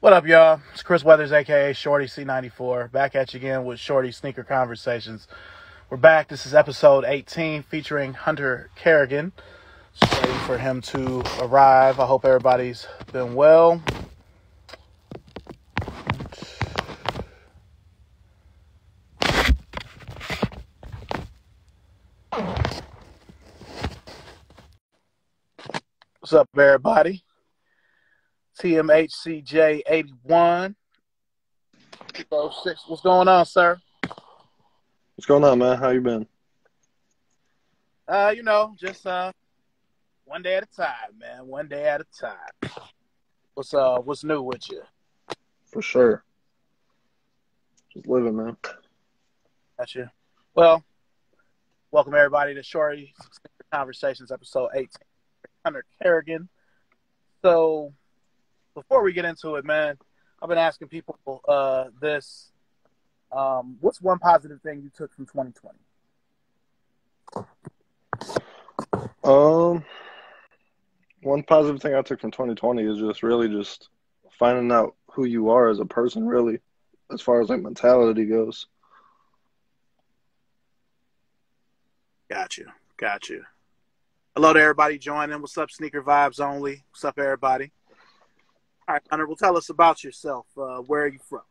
What up, y'all? It's Chris Weathers, aka Shorty C94, back at you again with Shorty Sneaker Conversations. We're back. This is episode 18 featuring Hunter Kerrigan. Just waiting for him to arrive. I hope everybody's been well. What's up, everybody? TMHCJ81. 206. What's going on, sir? What's going on, man? How you been? Just one day at a time, man. One day at a time. What's new with you? For sure. Just living, man. Gotcha. Well, welcome everybody to Shorty Conversations, episode 18. Hunter Kerrigan. So, before we get into it, man, I've been asking people this. What's one positive thing you took from 2020? One positive thing I took from 2020 is just really just finding out who you are as a person, really, as far as like mentality goes. Got you. Hello to everybody joining. What's up, Sneaker Vibes Only? What's up, everybody? All right, Hunter, well, tell us about yourself. Where are you from?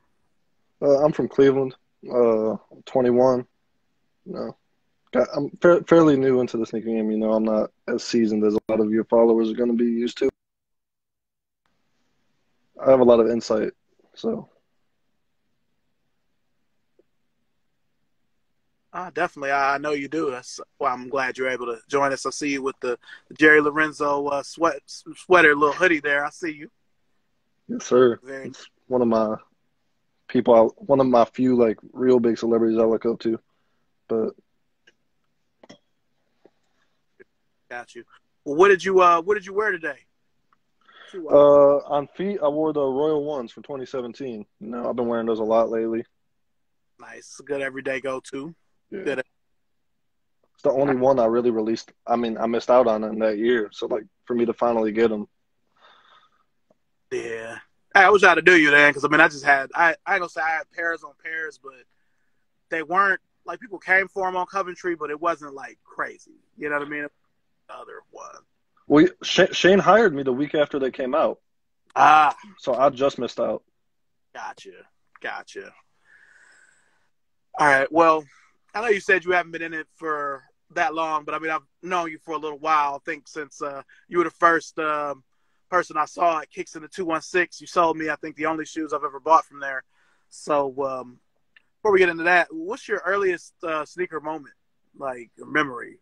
I'm from Cleveland, 21. I'm fairly new into the sneaker game. I'm not as seasoned as a lot of your followers are going to be used to. I have a lot of insight, so. Definitely. I know you do. That's why I'm glad you're able to join us. I see you with the Jerry Lorenzo sweater, little hoodie there. I see you. Yes, sir. It's one of my few like real big celebrities I look up to. But got you. Well, what did you wear today? On feet, I wore the Royal Ones from 2017. I've been wearing those a lot lately. Nice, good everyday go-to. Yeah. Good. It's the only one I really released. I mean, I missed out on in that year. So, like, for me to finally get them. Yeah. I was trying to do you then, because, I mean, I ain't going to say I had pairs on pairs, but they weren't, like, people came for them on Coventry, but it wasn't, like, crazy. You know what I mean? The other one. Well, Shane hired me the week after they came out. So I just missed out. Gotcha. All right, well, I know you said you haven't been in it for that long, but I mean, I've known you for a little while. I think since you were the first person I saw at Kicks in the 216. You sold me, I think, the only shoes I've ever bought from there. So before we get into that, what's your earliest sneaker moment, like memory?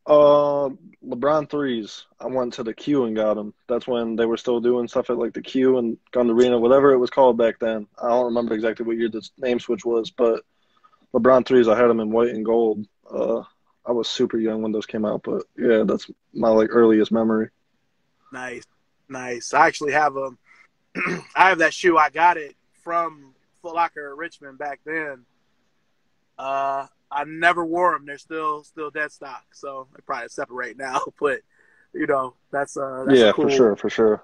LeBron threes. I went to the Q and got them. That's when they were still doing stuff at like the Q and Gun Arena, whatever it was called back then. I don't remember exactly what year the name switch was, but LeBron threes, I had them in white and gold. I was super young when those came out, but yeah, that's my like earliest memory. Nice. I actually have I have that shoe. I got it from Foot Locker Richmond back then. I never wore them. They're still dead stock, so they probably separate now. But that's yeah, cool. for sure.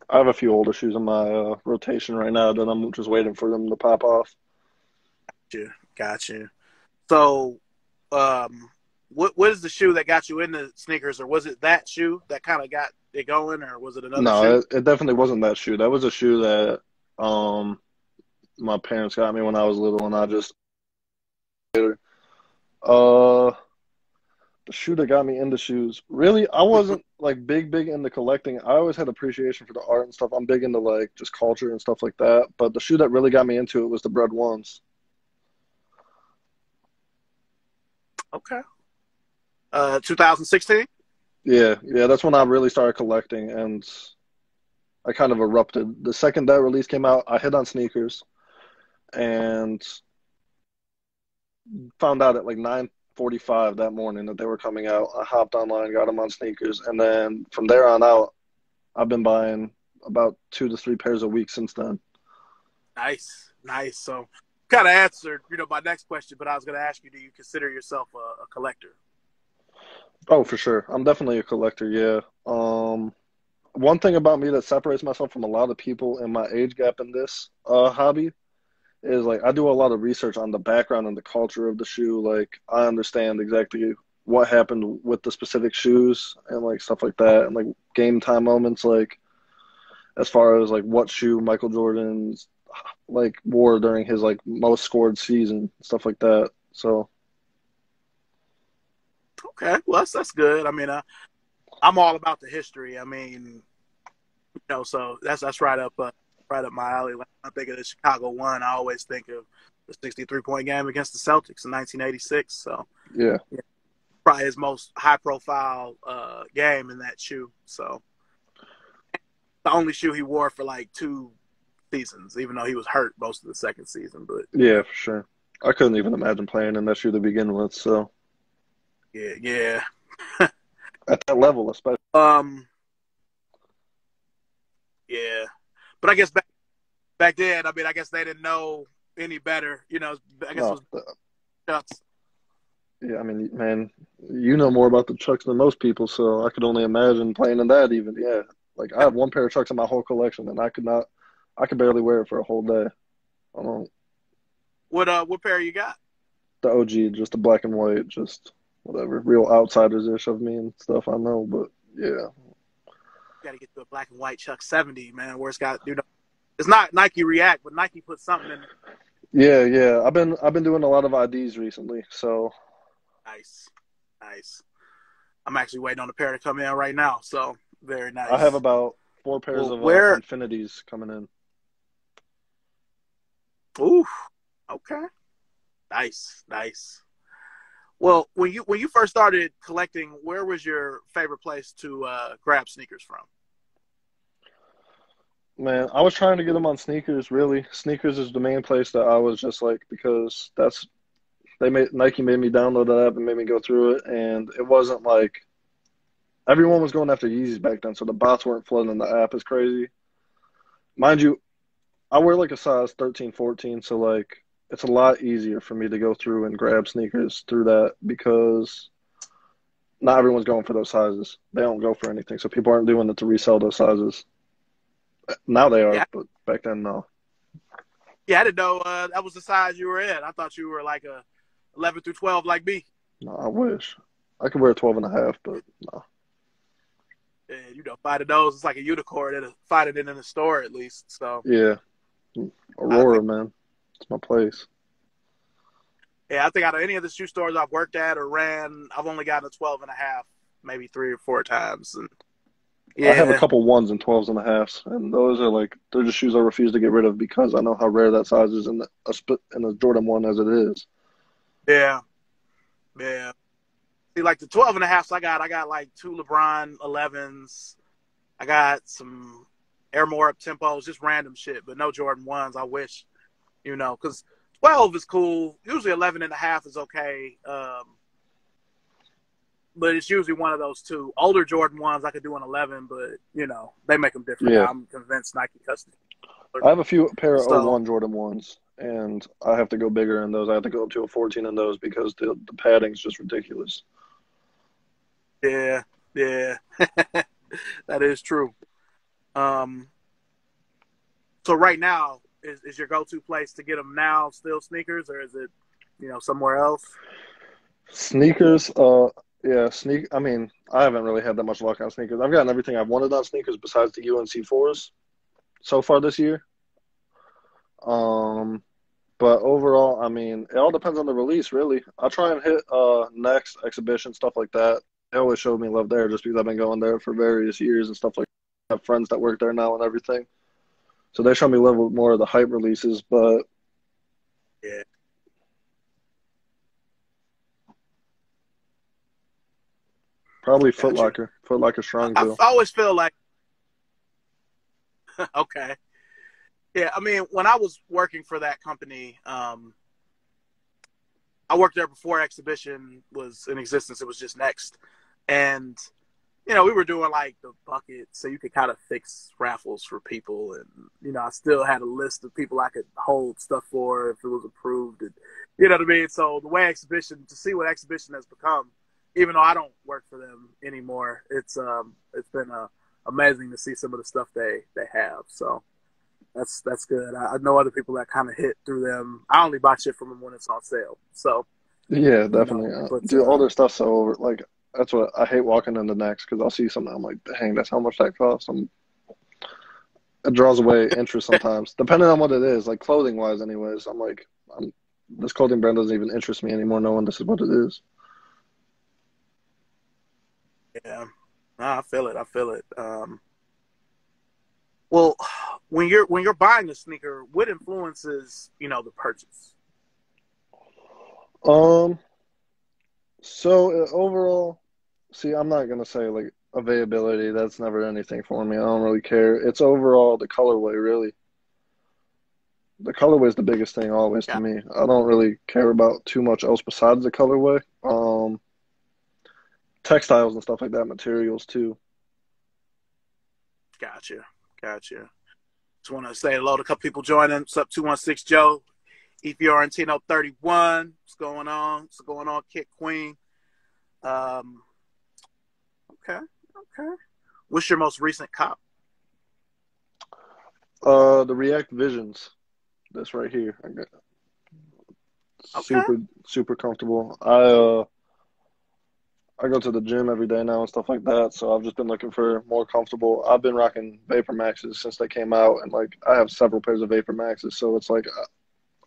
I have a few older shoes in my rotation right now that I'm just waiting for them to pop off. Gotcha. So, what is the shoe that got you into sneakers, or was it that shoe that kind of got it going, or was it another shoe? No, it definitely wasn't that shoe. That was a shoe that my parents got me when I was little, and I just the shoe that got me into shoes. Really, I wasn't like big into collecting. I always had appreciation for the art and stuff. I'm big into like just culture and stuff like that. But the shoe that really got me into it was the Bread Ones. Okay. 2016? Yeah, that's when I really started collecting, and I kind of erupted. The second that release came out, I hit on sneakers and found out at like 9:45 that morning that they were coming out. I hopped online, got them on sneakers, and then from there on out, I've been buying about 2 to 3 pairs a week since then. Nice. So, kind of answered, my next question, but I was going to ask you, do you consider yourself a collector? Oh, for sure. I'm definitely a collector, yeah. one thing about me that separates myself from a lot of people in my age gap in this hobby is like I do a lot of research on the background and the culture of the shoe. Like I understand exactly what happened with the specific shoes and like stuff like that, and like game time moments, like as far as like what shoe Michael Jordan's like wore during his like most scored season, stuff like that. So Okay, well that's good. I mean, I'm all about the history. I mean, so that's right up my alley. When I think of the Chicago One, I always think of the 63-point game against the Celtics in 1986. So yeah, yeah, probably his most high profile game in that shoe. So the only shoe he wore for like 2 seasons, even though he was hurt most of the second season. But yeah, for sure. I couldn't even imagine playing in that shoe to begin with. So yeah. at that level, especially. um, yeah. But I guess back then, I mean, I guess they didn't know any better. I guess it No, was Chucks. yeah, I mean, man, you know more about the Chucks than most people, so I could only imagine playing in that even. Yeah. Like I have one pair of Chucks in my whole collection and I could barely wear it for a whole day. I don't What pair you got? the OG, just the black and white, just whatever. Real outsiders ish of me and stuff I know, but yeah. Got to get to a black and white Chuck 70, man. Where it's got it's not Nike React, but Nike put something in. Yeah, yeah. I've been doing a lot of IDs recently, so Nice, nice. I'm actually waiting on a pair to come in right now, so very I have nice. about 4 pairs Well, of where? Infinities coming in. Ooh, okay, nice. Well, when you first started collecting, where was your favorite place to grab sneakers from? Man, I was trying to get them on sneakers, really. Sneakers is the main place that I was just like because that's they made Nike made me download that app and made me go through it, and it wasn't like everyone was going after Yeezys back then, so the bots weren't flooding the app as crazy. Mind you, I wear like a size 13, 14, so like it's a lot easier for me to go through and grab sneakers through that because not everyone's going for those sizes. They don't go for anything, so people aren't doing it to resell those sizes. Now they are, Yeah, but back then, no. yeah. I didn't know that was the size you were in. I thought you were like a 11 through 12, like me. No, I wish. I could wear 12 and a half, but no. Yeah, finding those, it's like a unicorn and finding it in the store at least. So Yeah, I think, Aurora, man. It's my place. yeah, I think out of any of the shoe stores I've worked at or ran, I've only gotten a 12 and a half, maybe 3 or 4 times. And I have a yeah, couple ones and 12s and a halves, and those are like, they're just shoes I refuse to get rid of because I know how rare that size is in a Jordan 1 as it is. yeah, yeah. See, like the 12 and a halfs I got like 2 LeBron 11s. I got some Air More Up Tempos, just random shit, but no Jordan 1s. I wish, because 12 is cool. Usually 11 and a half is okay. But it's usually one of those two. Older Jordan 1s I could do an 11, but, they make them different Yeah. now. I'm convinced Nike custom. I have a few pair of So, '01 Jordan 1s, and I have to go bigger in those. I have to go up to a 14 in those because the padding's just ridiculous. yeah, yeah. That is true. Um, so right now, is your go-to place to get them now still sneakers, or is it, somewhere else? Sneakers, yeah, I mean, I haven't really had that much luck on sneakers. I've gotten everything I've wanted on sneakers besides the UNC fours so far this year. Um, but overall, I mean, it all depends on the release, really. I try and hit next exhibition stuff like that. They always showed me love there just because I've been going there for various years and stuff like that. I have friends that work there now and everything. So they show me love with more of the hype releases, but Yeah. probably Foot Got you. Locker. Foot Locker strong I too. always feel like, okay. Yeah, I mean, when I was working for that company, I worked there before Exhibition was in existence. It was just Next. And, we were doing like the bucket so you could kind of fix raffles for people. And, I still had a list of people I could hold stuff for if it was approved. And, you know what I mean? So the way to see what Exhibition has become, even though I don't work for them anymore, it's been amazing to see some of the stuff they have. So that's good. I know other people that kind of hit through them. I only buy shit from them when it's on sale. So Yeah, you know, definitely. but Dude, all their stuff's so over. Like, that's what I hate walking into Next because I'll see something. I'm like, dang, that's how much that costs. It draws away interest sometimes, depending on what it is. Like clothing wise, anyways. I'm like, this clothing brand doesn't even interest me anymore, knowing this is what it is. yeah, nah, I feel it. I feel it. Well, when you're buying a sneaker, what influences the purchase? Um, overall, see, I'm not gonna say like availability. That's never anything for me. I don't really care. It's overall the colorway, really. The colorway is the biggest thing always to Yeah, me. I don't really care about too much else besides the colorway. Textiles and stuff like that, materials too. gotcha, gotcha. Just want to say hello to a couple people joining. What's up, 216 Joe? Fiorentino 31. What's going on? What's going on, Kid Queen? Um, okay, okay. What's your most recent cop? The React Visions. This right here. I got Okay, super comfortable. I go to the gym every day now and stuff like that, so I've just been looking for more comfortable. I've been rocking Vapor Maxes since they came out, and like I have several pairs of Vapor Maxes, so it's like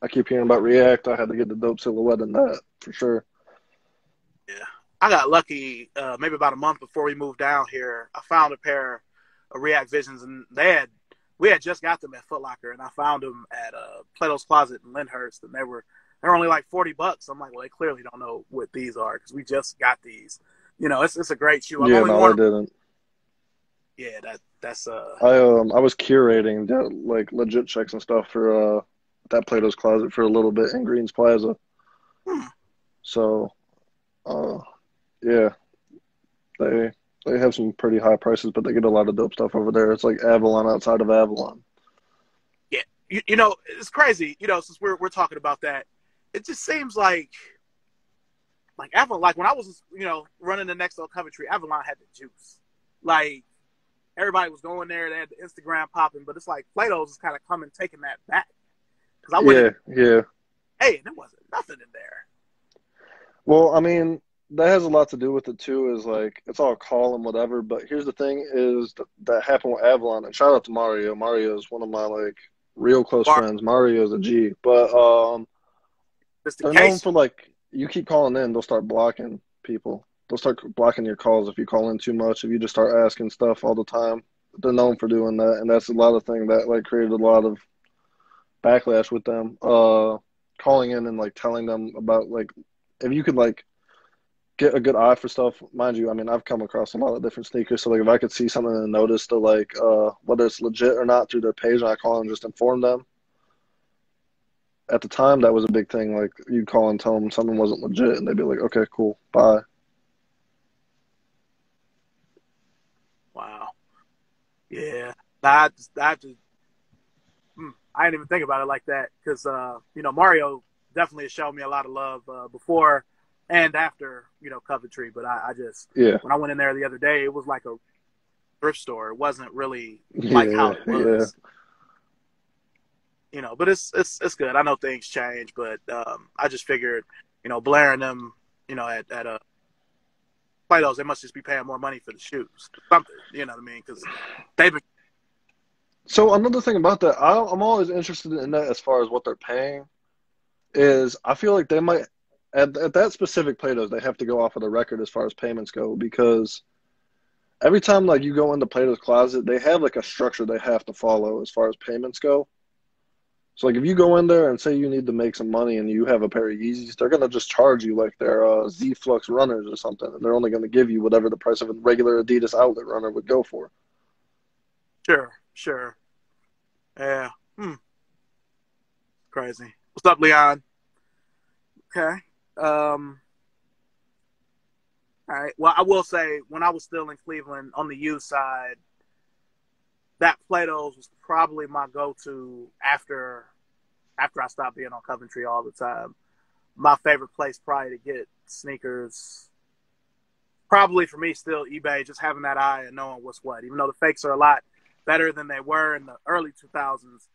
I keep hearing about React. I had to get the dope silhouette in that for sure. yeah. I got lucky maybe about a month before we moved down here. I found a pair of React Visions, and we had just got them at Foot Locker, and I found them at Plato's Closet in Lyndhurst, and they were only like $40. I'm like, well, they clearly don't know what these are because we just got these. It's a great shoe. I've Yeah, only no, worn they them. didn't. Yeah, that's I was curating like legit checks and stuff for that Plato's Closet for a little bit in Greens Plaza. hmm, So uh yeah, they they have some pretty high prices, but they get a lot of dope stuff over there. It's like Avalon outside of Avalon. yeah. It's crazy. Since we're talking about that, it just seems like Avalon. Like when I was running the next on Coventry, Avalon had the juice. Like everybody was going there. They had the Instagram popping, but it's like Plato's is kind of coming taking that back because I went in. Yeah, yeah. Hey, and there wasn't nothing in there. Well, I mean, that has a lot to do with it too. Is like it's all call and whatever. But here's the thing: is that happened with Avalon. And shout out to Mario. Mario is one of my like real close Bar, friends. Mario's a G. But just the they're known case. for like you keep calling in, they'll start blocking people. They'll start blocking your calls if you call in too much. If you just start asking stuff all the time, they're known for doing that, and that's a lot of thing that like created a lot of backlash with them. Calling in and like telling them about like if you could like get a good eye for stuff, mind you. I mean, I've come across a lot of different sneakers, so like if I could see something and notice to like whether it's legit or not through their page, and I call and just inform them. At the time, that was a big thing. Like you'd call and tell them something wasn't legit, and they'd be like, "Okay, cool, bye." Wow. Yeah. I didn't even think about it like that because Mario definitely has shown me a lot of love before and after Coventry. But I just Yeah, when I went in there the other day, it was like a thrift store. It wasn't really like how yeah, it yeah. was. But it's good. I know things change, but I just figured, blaring them, at Play-Dohs, they must just be paying more money for the shoes, something. You know what I mean? Because they've been So another thing about that, I'm always interested in that as far as what they're paying is. I feel like they might at that specific Play-Dohs, they have to go off of the record as far as payments go because every time like you go into Play-Dohs closet, they have like a structure they have to follow as far as payments go. So like if you go in there and say you need to make some money and you have a pair of Yeezys, they're gonna just charge you like they're Z Flux runners or something, and they're only gonna give you whatever the price of a regular Adidas outlet runner would go for. sure. Yeah. Crazy. What's up, Leon? Okay. All right. Well, I will say when I was still in Cleveland on the U side, that Plato's was probably my go-to after I stopped being on Coventry all the time. My favorite place probably to get sneakers. probably for me still eBay, just having that eye and knowing what's what. Even though the fakes are a lot better than they were in the early 2000s,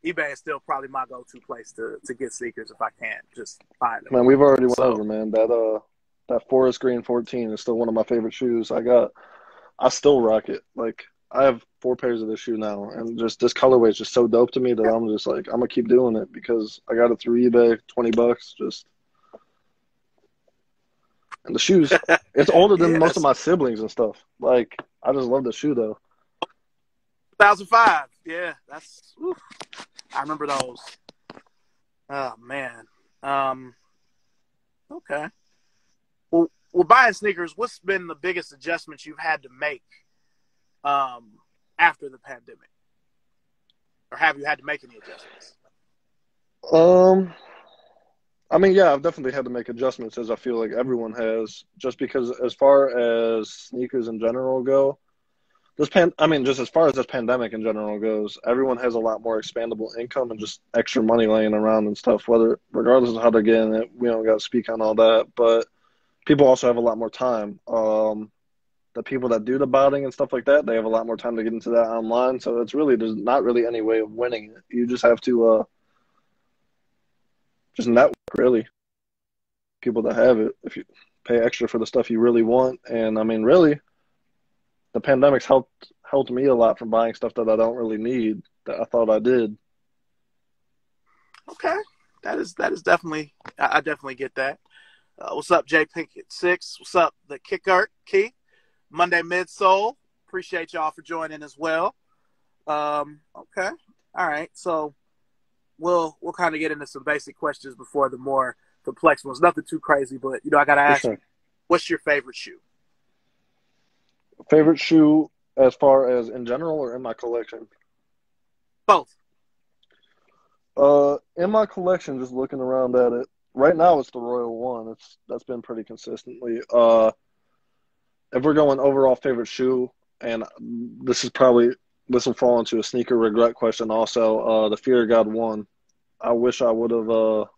eBay is still probably my go-to place to get sneakers if I can't just find them. Man, we've already went So over, man. That forest green 14 is still one of my favorite shoes. I still rock it. Like I have 4 pairs of this shoe now, and just this colorway is just so dope to me that I'm just like I'm gonna keep doing it because I got it through eBay, $20. Just and the shoes, it's older than most of yes, my siblings and stuff. Like I just love the shoe though. 2005. Yeah, that's. Oof, I remember those. Oh man. Um. Okay. Well, buying sneakers. What's been the biggest adjustments you've had to make after the pandemic, or have you had to make any adjustments? Um, I mean, yeah, I've definitely had to make adjustments as I feel like everyone has, just because as far as sneakers in general go, I mean, just as far as this pandemic in general goes, everyone has a lot more expandable income and just extra money laying around and stuff. Whether, regardless of how they're getting it, we don't got to speak on all that. But people also have a lot more time. The people that do the botting and stuff like that, they have a lot more time to get into that online. So it's really there's not really any way of winning it. You just have to just network really. People that have it, if you pay extra for the stuff you really want, and I mean, really, the pandemic's helped me a lot from buying stuff that I don't really need that I thought I did. Okay, that is definitely. I definitely get that. What's up, Jay Pinkett 6? What's up, the Kicker Key? Monday Midsole. Appreciate y'all for joining as well. Okay, all right. So we'll kind of get into some basic questions before the more complex ones. Nothing too crazy, but I gotta For ask you, sure. what's your favorite shoe? Favorite shoe as far as in general or in my collection? Both. In my collection, just looking around at it, right now it's the Royal One. That's been pretty consistently. If we're going overall favorite shoe, and this will fall into a sneaker regret question also. The Fear of God One. I wish I would have bought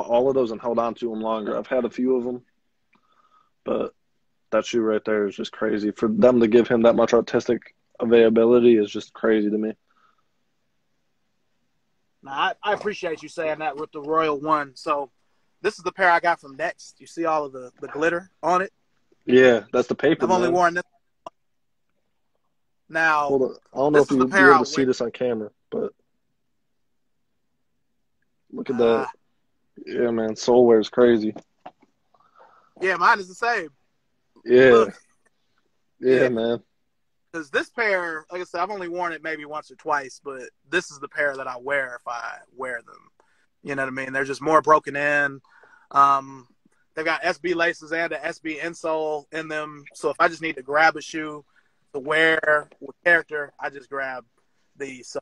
all of those and held on to them longer. I've had a few of them, but that shoe right there is just crazy. For them to give him that much artistic availability is just crazy to me. Now, I appreciate you saying that with the Royal One. So this is the pair I got from Next. You see all of the glitter on it. Yeah, that's the paper, I've only man. worn this. Now, Hold on. I don't know this if is the you'll be pair able I to wear. see this on camera, but look at that. Yeah, man. Soul wear is crazy. Yeah, mine is the same. Yeah. Look, Yeah, yeah, man. because this pair, like I said, I've only worn it maybe once or twice, but this is the pair that I wear if I wear them. You know what I mean? They're just more broken in. Um, they've got SB laces and an SB insole in them. So if I just need to grab a shoe to wear with character, I just grab these. So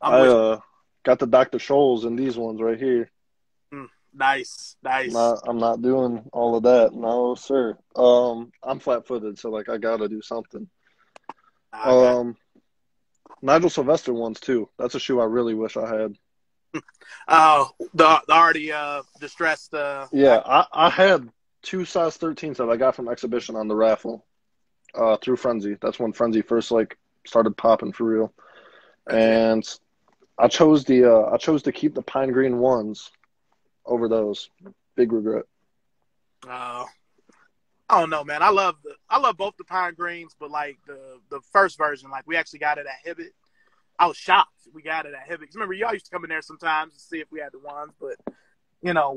I'm I with got the Dr. Scholl's in these ones right here. you. Nice, nice. I'm not doing all of that. No, sir. I'm flat footed, so like I gotta do something. I got Um, Nigel Sylvester ones too. That's a shoe I really wish I had. the already distressed. Yeah, I had two size 13s that I got from exhibition on the raffle through Frenzy. That's when Frenzy first like started popping for real. Okay. And I chose to keep the pine green ones over those. Big regret. Uh, I don't know, man. I love both the pine greens, but like the first version, like we actually got it at Hibbett. I was shocked we got it at Hibbett. 'Cause remember, y'all used to come in there sometimes to see if we had the ones, but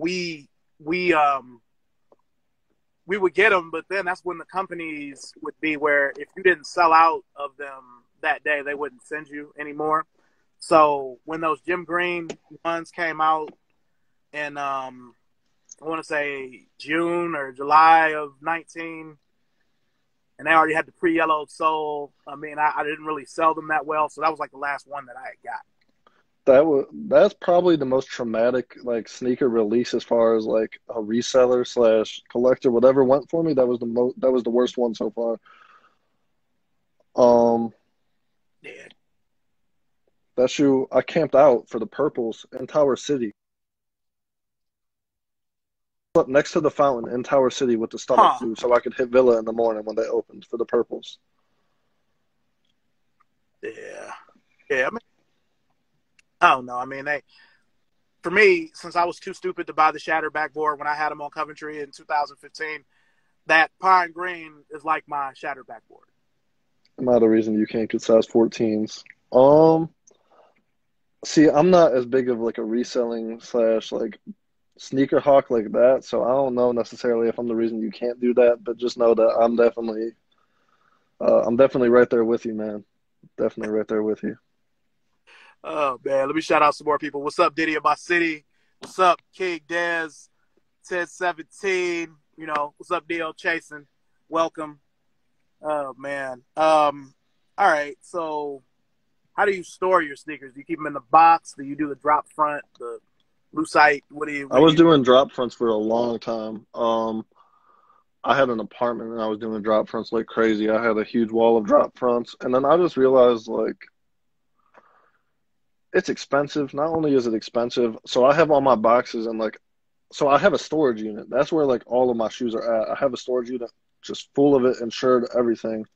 we we would get them, but then that's when the companies would be where if you didn't sell out of them that day, they wouldn't send you anymore. So when those Jim Green ones came out in I want to say June or July of 19, and they already had the pre-yellowed sole. I mean, I didn't really sell them that well, so that was like the last one that I had got. That's probably the most traumatic like sneaker release as far as like a reseller slash collector whatever went for me. That was the worst one so far. Um, Yeah. that shoe I camped out for the purples in Tower City. up next to the fountain in Tower City with the stomach Huh. flu so I could hit Villa in the morning when they opened for the Purples. Yeah. Yeah. I mean, I don't know. I mean, for me, since I was too stupid to buy the shattered backboard when I had them on Coventry in 2015, that pine green is like my shattered backboard. Not a reason you can't get size 14s. Um, See, I'm not as big of like a reselling slash like sneaker hawk like that, so I don't know necessarily if I'm the reason you can't do that, but just know that I'm definitely right there with you, man. Definitely right there with you. Oh man, let me shout out some more people. What's up, Diddy of my city? What's up, King Dez, 1017? You know, what's up, DL Chasing? Welcome. Oh man. All right. So, how do you store your sneakers? Do you keep them in the box? Do you do the drop front, the lucite? What do you? I What do was you? doing drop fronts for a long time. I had an apartment and I was doing drop fronts like crazy. I had a huge wall of drop fronts, and then I just realized like it's expensive. Not only is it expensive, so I have all my boxes and like, so I have a storage unit. That's where like all of my shoes are at. I have a storage unit just full of it, insured, everything.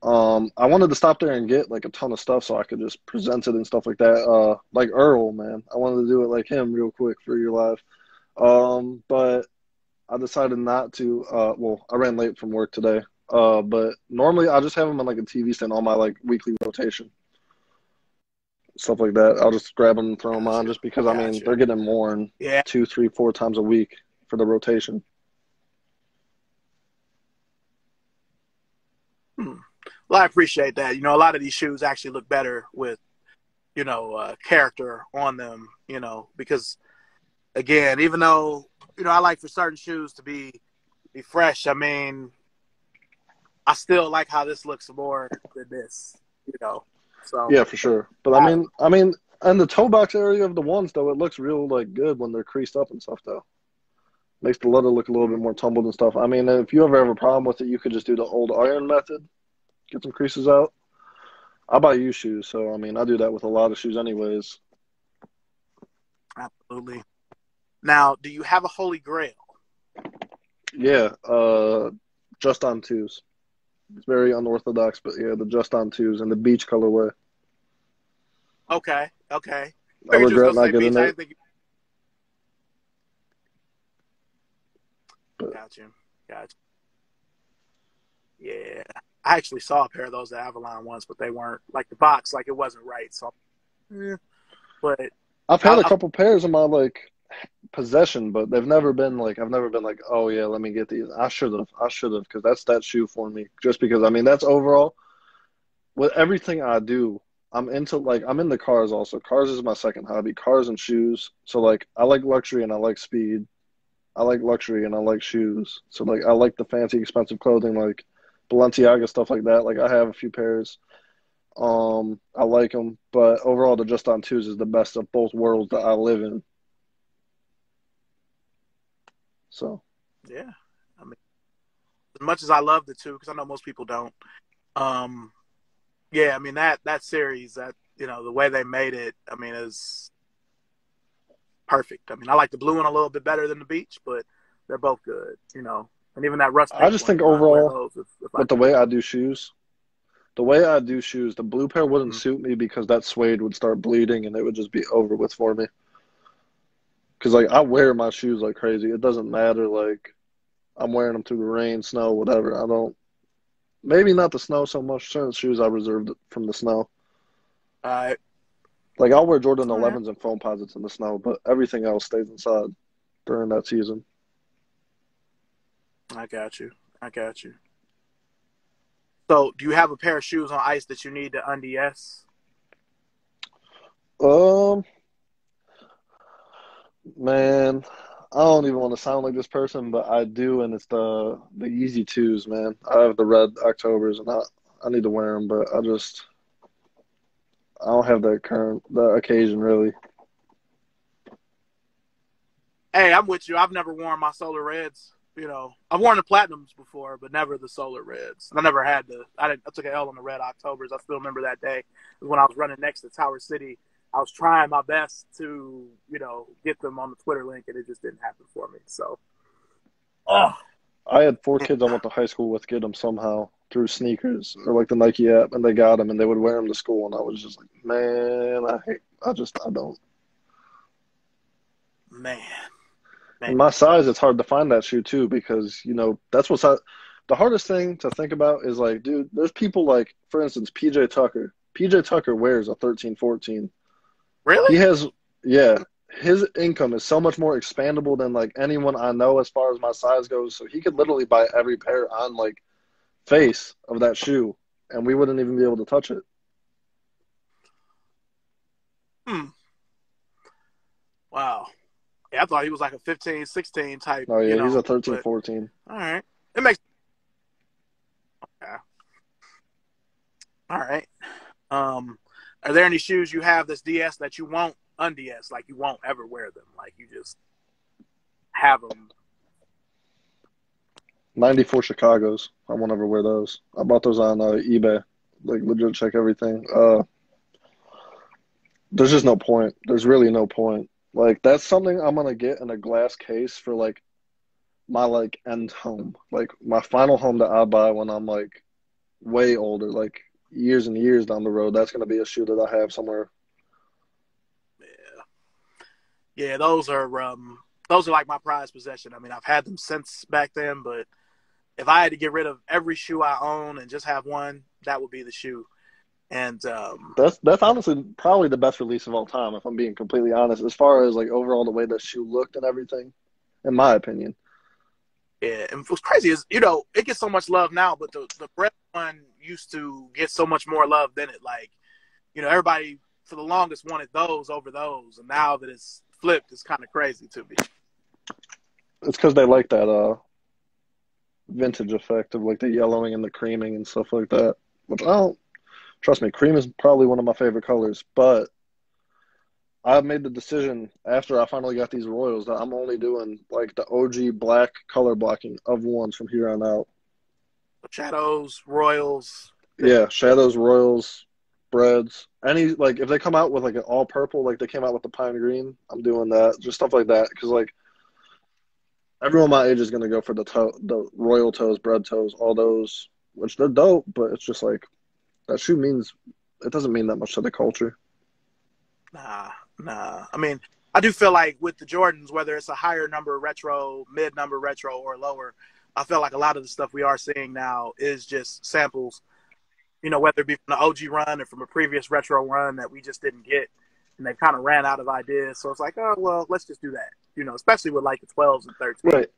I wanted to stop there and get like a ton of stuff so I could just present it and stuff like that. Like Earl, man, I wanted to do it like him real quick for your live. But I decided not to. Well, I ran late from work today. But normally I just have them on like a TV stand on my like weekly rotation, stuff like that. I'll just grab them and throw them on Gotcha. just because I mean Gotcha. they're getting worn Yeah. 2, 3, 4 times a week for the rotation. Hmm. Well, I appreciate that. You know, a lot of these shoes actually look better with character on them. You know, because again, even though I like for certain shoes to be fresh. I mean, I still like how this looks more than this. You know, so Yeah, for sure. But I, I mean, in the toe box area of the ones though, it looks real like good when they're creased up and stuff though. Makes the leather look a little bit more tumbled and stuff. I mean, if you ever have a problem with it, you could just do the old iron method, get some creases out. I buy used shoes, so I mean, I do that with a lot of shoes anyways. absolutely. Now, do you have a holy grail? Yeah, just on twos. It's very unorthodox, but yeah, the just on twos and the beach colorway. Okay, okay. I I was just regret gonna not say getting beach. I it, didn't think. but Got you. Got you. Yeah, I actually saw a pair of those at Avalon once, but they weren't like the box. Like it wasn't right. So, yeah. But I've had a I couple pairs in my like possession, but they've never been like I've never been like, oh yeah, let me get these. I should have, because that's that shoe for me. Just because I mean that's overall with everything I do. I'm into like I'm into cars also. Cars is my second hobby. Cars and shoes. So like I like luxury and I like speed. I like luxury and I like shoes. So like I like the fancy expensive clothing like Balenciaga stuff like that. Like I have a few pairs. I like them, but overall the just on twos is the best of both worlds that I live in. So yeah. I mean, as much as I love the two, because I know most people don't. Um, yeah. I mean that series, that the way they made it. I mean, is perfect. I mean, I like the blue one a little bit better than the beach, but they're both good. And even that rust I pink just think one, I'd wear overall those if I with the could. way I do shoes, the blue pair wouldn't Mm. suit me because that suede would start bleeding and it would just be over with for me. Because like I wear my shoes like crazy. It doesn't matter like I'm wearing them through the rain, snow, whatever. I don't. Maybe not the snow so much. Certain shoes I reserved from the snow. All right. Like I'll wear Jordan All right. 11s and foam posits in the snow, but everything else stays inside during that season. I got you. I got you. So, do you have a pair of shoes on ice that you need to unds? Um, Man, I don't even want to sound like this person, but I do, and it's the Yeezy twos, man. I have the red Octobers, and I need to wear them, but I don't have the occasion really. Hey, I'm with you. I've never worn my solar reds. I've worn the platinums before, but never the solar reds. I never had I took an L on the red Octobers. I still remember that day. It was when I was running next to Tower City I was trying my best to, get them on the Twitter link, and it just didn't happen for me. So, oh, I had 4 kids I went to high school with get them somehow through sneakers or like the Nike app, and they got them, and they would wear them to school, and I was just like, man, I don't. man. And my size, it's hard to find that shoe too because that's the hardest thing to think about is like, dude, there's people like, for instance, PJ Tucker. PJ Tucker wears a 13, 14. Really? He has, yeah, his income is so much more expandable than like anyone I know as far as my size goes. So he could literally buy every pair on like face of that shoe, and we wouldn't even be able to touch it. Wow. Yeah, I thought he was like a 15, 16 type. Oh yeah, he's a 13, 14. All right. It makes. Okay. All right. Are there any shoes you have that's DS that you won't un-DS? Like you won't ever wear them? Like you just have them? 94 Chicago's. I won't ever wear those. I bought those on eBay. Like legit check everything. There's just no point. There's really no point. Like that's something I'm gonna get in a glass case for like my like end home. Like my final home that I buy when I'm like way older, like years and years down the road. That's gonna be a shoe that I have somewhere. Yeah, those are like my prized possession. I mean, I've had them since back then, but if I had to get rid of every shoe I own and just have one, that would be the shoe. And that's honestly probably the best release of all time, if I'm being completely honest, as far as like overall the way the shoe looked and everything, in my opinion. Yeah, and what's crazy is, it gets so much love now, but the red one used to get so much more love than it. Like, everybody for the longest wanted those over those, and now that it's flipped, it's kind of crazy to me. It's because they like that vintage effect of like the yellowing and the creaming and stuff like that, which I don't. Trust me, cream is probably one of my favorite colors, but I made the decision after I finally got these Royals that I'm only doing like the OG black color blocking of ones from here on out. Shadows, Royals. Yeah, Shadows, Royals, Breads. Any, like, if they come out with like an all purple, like they came out with the pine green, I'm doing that. Just stuff like that. Because like everyone my age is going to go for the Royal toes, Bread toes, all those, which they're dope, but it's just like, that shoe it doesn't mean that much to the culture. Nah. I mean, I do feel like with the Jordans, whether it's a higher number retro, mid number retro, or lower, I feel like a lot of the stuff we are seeing now is just samples, whether it be from the OG run or from a previous retro run that we just didn't get. And they kind of ran out of ideas. So it's like, oh, well, let's just do that, especially with like the 12s and 13s. Right.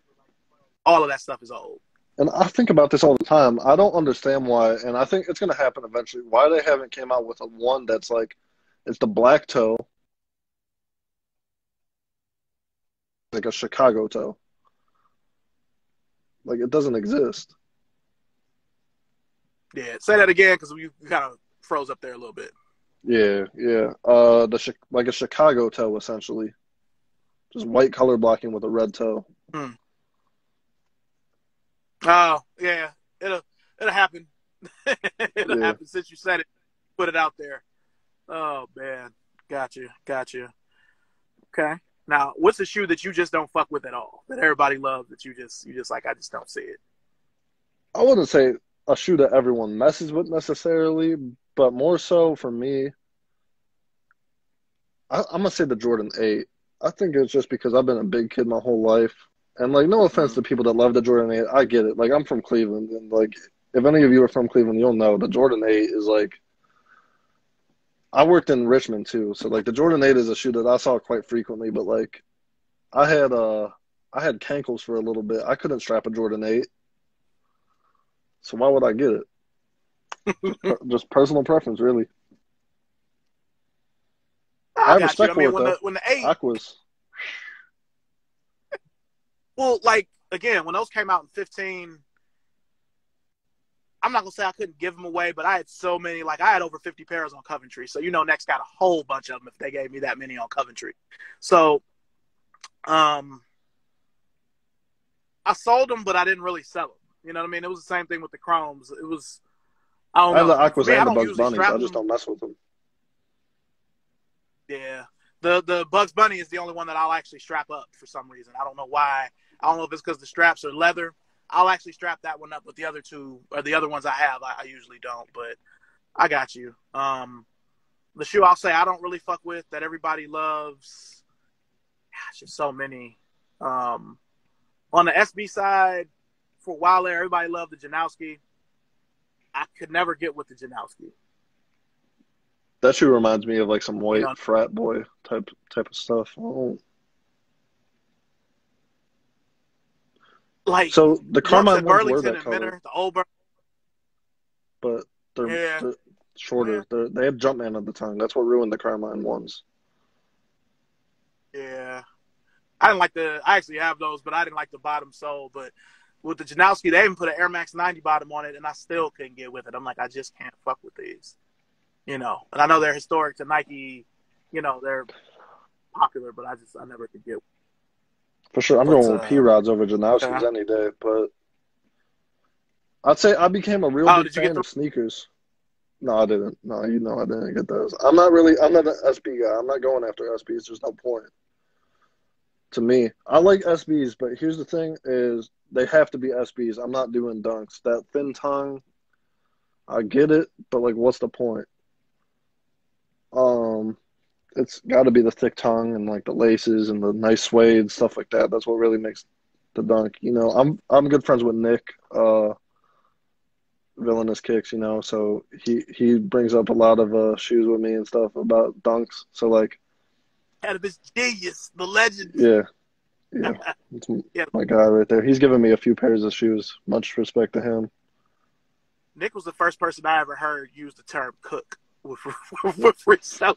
All of that stuff is old. And I think about this all the time. I don't understand why, and I think it's going to happen eventually, why they haven't came out with a one that's like, it's the black toe, like a Chicago toe. Like, it doesn't exist. Yeah, say that again because we kind of froze up there a little bit. Yeah. Like a Chicago toe, essentially. Just white color blocking with a red toe. Oh, yeah. It'll happen. It'll happen since you said it. Put it out there. Oh, man. Gotcha. Okay. Now, what's the shoe that you just don't fuck with at all? That everybody loves that you just like, I just don't see it? I wouldn't say a shoe that everyone messes with necessarily, but more so for me, I'm going to say the Jordan 8. I think it's just because I've been a big kid my whole life. And, like, no offense to people that love the Jordan 8. I get it. Like, I'm from Cleveland. And, like, if any of you are from Cleveland, you'll know the Jordan 8 is, like, I worked in Richmond, too. So, like, the Jordan 8 is a shoe that I saw quite frequently. But, like, I had cankles for a little bit. I couldn't strap a Jordan 8. So why would I get it? Just personal preference, really. I have respect for it, though. When the 8... Aquas. Well, like, again, when those came out in 15, I'm not going to say I couldn't give them away, but I had so many. Like, I had over 50 pairs on Coventry. So, Next got a whole bunch of them if they gave me that many on Coventry. So, I sold them, but I didn't really sell them. You know what I mean? It was the same thing with the Chromes. It was, I don't know. I have the Aquas Me, and the Bugs Bunnies. I just them. don't mess with them. Yeah. The Bugs Bunny is the only one that I'll actually strap up for some reason. I don't know why. I don't know if it's because the straps are leather. I'll actually strap that one up, but the other two or the other ones I have, I usually don't. But I got you. The shoe I'll say I don't really fuck with that everybody loves. Gosh, there's so many. On the SB side, for a while there, everybody loved the Janowski. I could never get with the Janowski. That shoe reminds me of like some You white know, frat boy type of stuff. Oh. like So the Dunks Carmine at ones were Burlington that and color, Menor, the old but yeah, they're yeah, shorter. They had Jumpman at the time. That's what ruined the Carmine ones. yeah. I didn't like the. I actually have those, but I didn't like the bottom sole. But with the Janowski, they even put an Air Max 90 bottom on it, and I still couldn't get with it. I'm like, I just can't fuck with these, you know. And I know they're historic to Nike, you know, they're popular, but I never could get. For sure, I'm But going with P-Rods over yeah. Janowski's any day. But I'd say I became a real Oh, big did you get fan the? of sneakers. No, I didn't. No, I didn't get those. I'm not an SB guy. I'm not going after SBs. There's no point to me. I like SBs, but here's the thing: is they have to be SBs. I'm not doing dunks. That thin tongue, I get it, but like, what's the point? Um, it's got to be the thick tongue and like the laces and the nice suede stuff like that. That's what really makes the dunk. You know, I'm good friends with Nick, Villainous Kicks. You know, so he brings up a lot of shoes with me and stuff about dunks. So like, Had of his genius, the legend. yeah, yeah, it's Yeah, my guy right there. He's given me a few pairs of shoes. Much respect to him. Nick was the first person I ever heard use the term "cook" with reselling.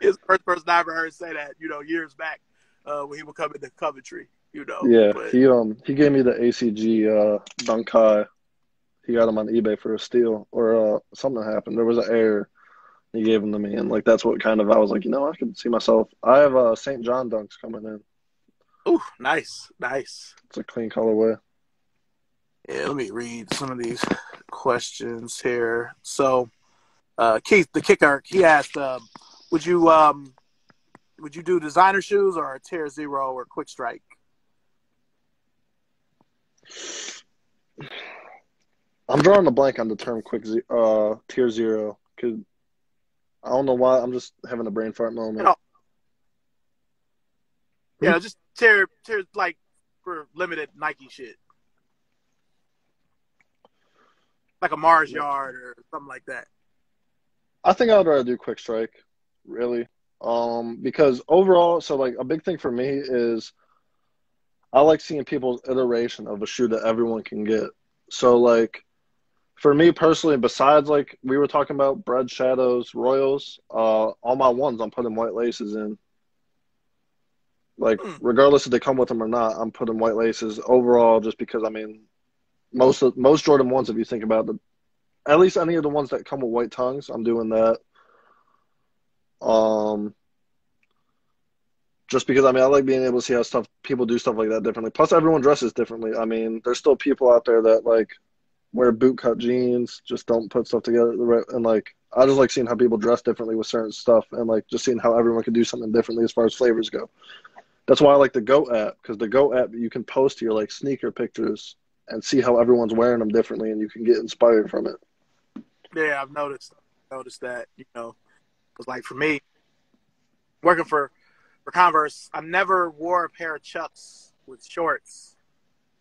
He's the first person I ever heard say that, you know, years back when he would come into Coventry, you know. Yeah, But he gave me the ACG Dunk High. He got them on eBay for a steal, or something happened. There was an error. He gave them to me, and like that's what kind of I was like, you know, I can see myself. I have St. John dunks coming in. ooh, nice, nice. It's a clean colorway. Yeah, let me read some of these questions here. So, Keith, the kicker, he asked, would you do designer shoes or a Tier Zero or Quick Strike? I'm drawing a blank on the term tier zero because I don't know why. I'm just having a brain fart You moment. know, yeah, just tier like for limited Nike shit, like a Mars Yard or something like that. I think I'd rather do quick strike, really. Because overall, so like a big thing for me is I like seeing people's iteration of a shoe that everyone can get. So like for me personally, besides like we were talking about bread shadows, royals, all my ones I'm putting white laces in. Like regardless if they come with them or not, I'm putting white laces overall just because I mean most Jordan ones if you think about the at least any of the ones that come with white tongues, I'm doing that. Um just because I mean I like being able to see how people do stuff like that differently. Plus everyone dresses differently. I mean, there's still people out there that like wear bootcut jeans, just don't put stuff together and like I just like seeing how people dress differently with certain stuff and like just seeing how everyone can do something differently as far as flavors go. That's why I like the Go app because the Go app you can post your like sneaker pictures and see how everyone's wearing them differently and you can get inspired from it. Yeah, I've noticed that. You know, because like for me, working for Converse, I never wore a pair of Chucks with shorts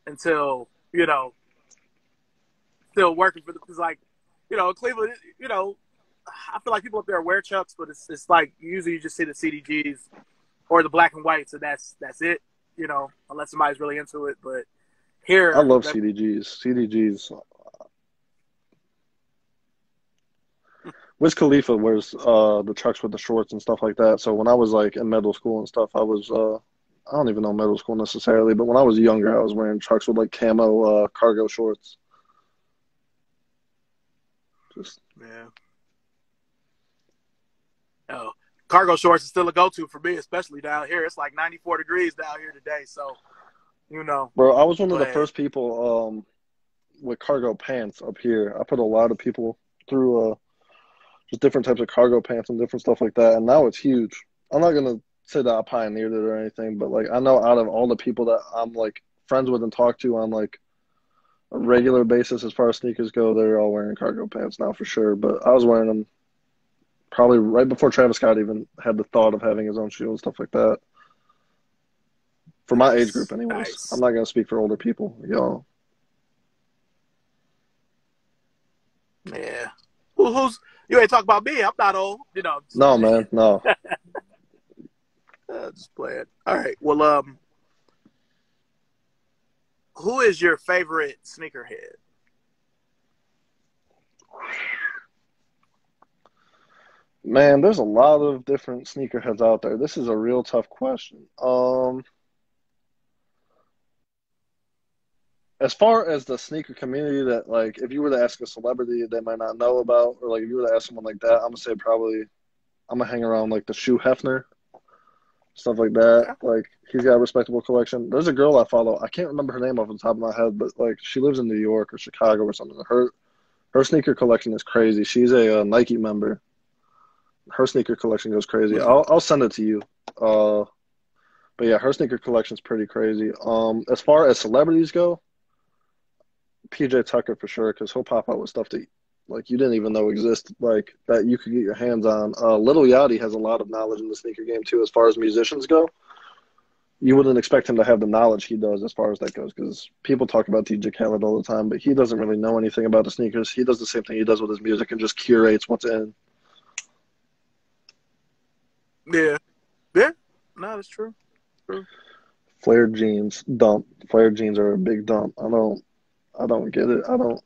until still working for the because like Cleveland, I feel like people up there wear Chucks, but it's like usually you just see the CDGs or the black and whites, and that's it. Unless somebody's really into it. But I here, love CDGs. CDGs. Wiz Khalifa wears the Chucks with the shorts and stuff like that. So when I was like in middle school and stuff, I was I don't even know middle school necessarily, but when I was younger, I was wearing Chucks with like camo cargo shorts. Just yeah. Oh, cargo shorts is still a go-to for me, especially down here. It's like 94 degrees down here today, so bro, I was one of the But first people with cargo pants up here. I put a lot of people through just different types of cargo pants and different stuff like that. And now it's huge. I'm not gonna say that I pioneered it or anything, but like I know out of all the people that I'm like friends with and talk to on like a regular basis as far as sneakers go, they're all wearing cargo pants now for sure. But I was wearing them probably right before Travis Scott even had the thought of having his own shoe and stuff like that. For my age group, Nice, anyways. I'm nice. not gonna speak for older people, y'all. Yeah. Who's you ain't talking about me? I'm not old. Just, No, man, no. just playing. All right. Well, who is your favorite sneakerhead? Man, there's a lot of different sneakerheads out there. This is a real tough question. As far as the sneaker community that like if you were to ask a celebrity they might not know about, or like if you were to ask someone like that, I'm gonna say probably I'm gonna hang around like the Shoe Hefner, stuff like that. Okay. Like he's got a respectable collection. There's a girl I follow. I can't remember her name off the top of my head, but like she lives in New York or Chicago or something. Her sneaker collection is crazy. She's a Nike member. Her sneaker collection goes crazy. Hmm. I'll send it to you. But yeah, her sneaker collection's pretty crazy. As far as celebrities go, PJ Tucker for sure, because he'll pop out with stuff that like you didn't even know existed, like that you could get your hands on. Little Yachty has a lot of knowledge in the sneaker game too, as far as musicians go. You wouldn't expect him to have the knowledge he does as far as that goes, because people talk about DJ Khaled all the time, but he doesn't really know anything about the sneakers. He does the same thing he does with his music and just curates what's in. Yeah. Yeah. No, that's true. True. Flared jeans, dump. Flared jeans are a big dump. I don't get it. I don't.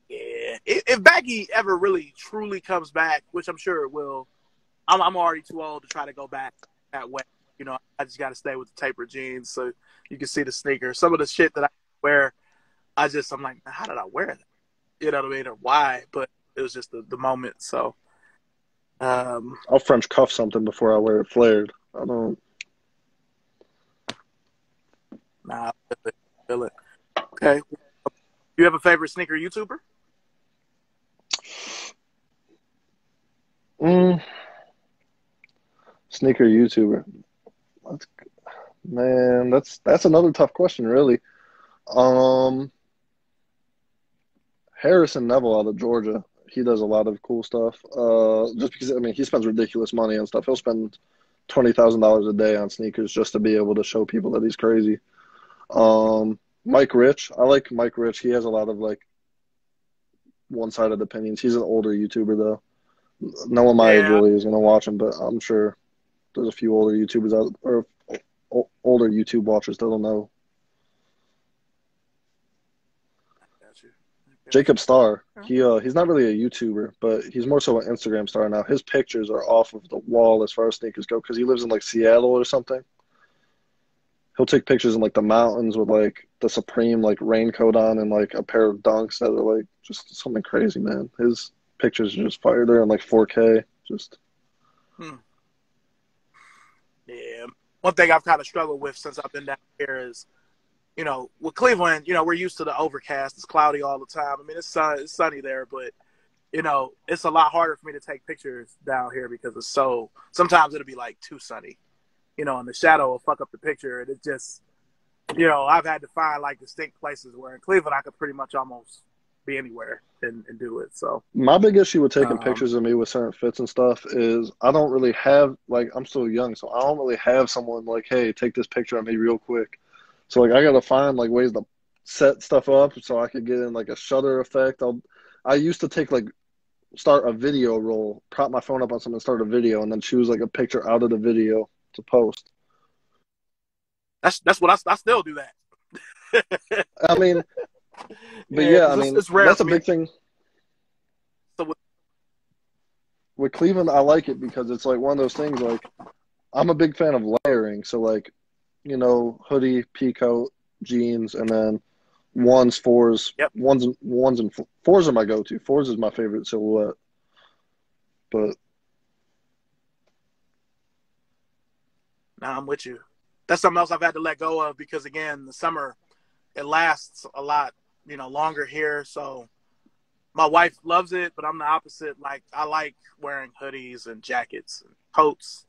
Yeah. If Baggy ever really truly comes back, which I'm sure it will, I'm already too old to try to go back that way. I just got to stay with the tapered jeans so you can see the sneakers. Some of the shit that I wear, I'm like, how did I wear that? You know what I mean? Or why? But it was just the moment. So, um, I'll French cuff something before I wear it flared. I don't. nah, I feel it. Okay. You have a favorite sneaker YouTuber? Mm, sneaker YouTuber. That's, man, that's another tough question, really. Um, Harrison Neville out of Georgia. He does a lot of cool stuff. Just because I mean he spends ridiculous money on stuff. He'll spend $20,000 a day on sneakers just to be able to show people that he's crazy. Mike Rich. I like Mike Rich. He has a lot of like one-sided opinions. He's an older YouTuber though. No one my age Yeah. really is gonna watch him, but I'm sure there's a few older YouTubers out or older YouTube watchers that'll know. Got you. Got Jacob Starr. you. He's not really a YouTuber, but he's more so an Instagram star now. His pictures are off of the wall as far as sneakers go because he lives in like Seattle or something. He'll take pictures in like the mountains with like the Supreme like raincoat on and like a pair of Dunks that are like just something crazy, man. His pictures are just fire. They're in like 4K. Just Hmm. Yeah. One thing I've kind of struggled with since I've been down here is, with Cleveland, we're used to the overcast. It's cloudy all the time. I mean, it's sunny there, but it's a lot harder for me to take pictures down here because it's sometimes it'll be like too sunny, and the shadow will fuck up the picture. And it just, I've had to find like distinct places where in Cleveland I could pretty much almost be anywhere and do it. So, my big issue with taking um, pictures of me with certain fits and stuff is I don't really have like I'm still young, so I don't really have someone like, hey, take this picture of me real quick. So like I gotta find like ways to set stuff up so I could get in like a shutter effect. I used to take like start a video roll, prop my phone up on something, start a video, and then choose like a picture out of the video to post. that's what I still do that. I mean, but Yeah, yeah, I because mean it's rare that's for a me. big thing So with Cleveland. I like it because it's like one of those things. Like I'm a big fan of layering, so like hoodie, peacoat, jeans, and then ones, fours, yep. ones and fours are my go-to. Fours is my favorite silhouette, but Now I'm with you. That's something else I've had to let go of because again, the summer it lasts a lot, longer here. So My wife loves it, but I'm the opposite. Like I like wearing hoodies and jackets and coats.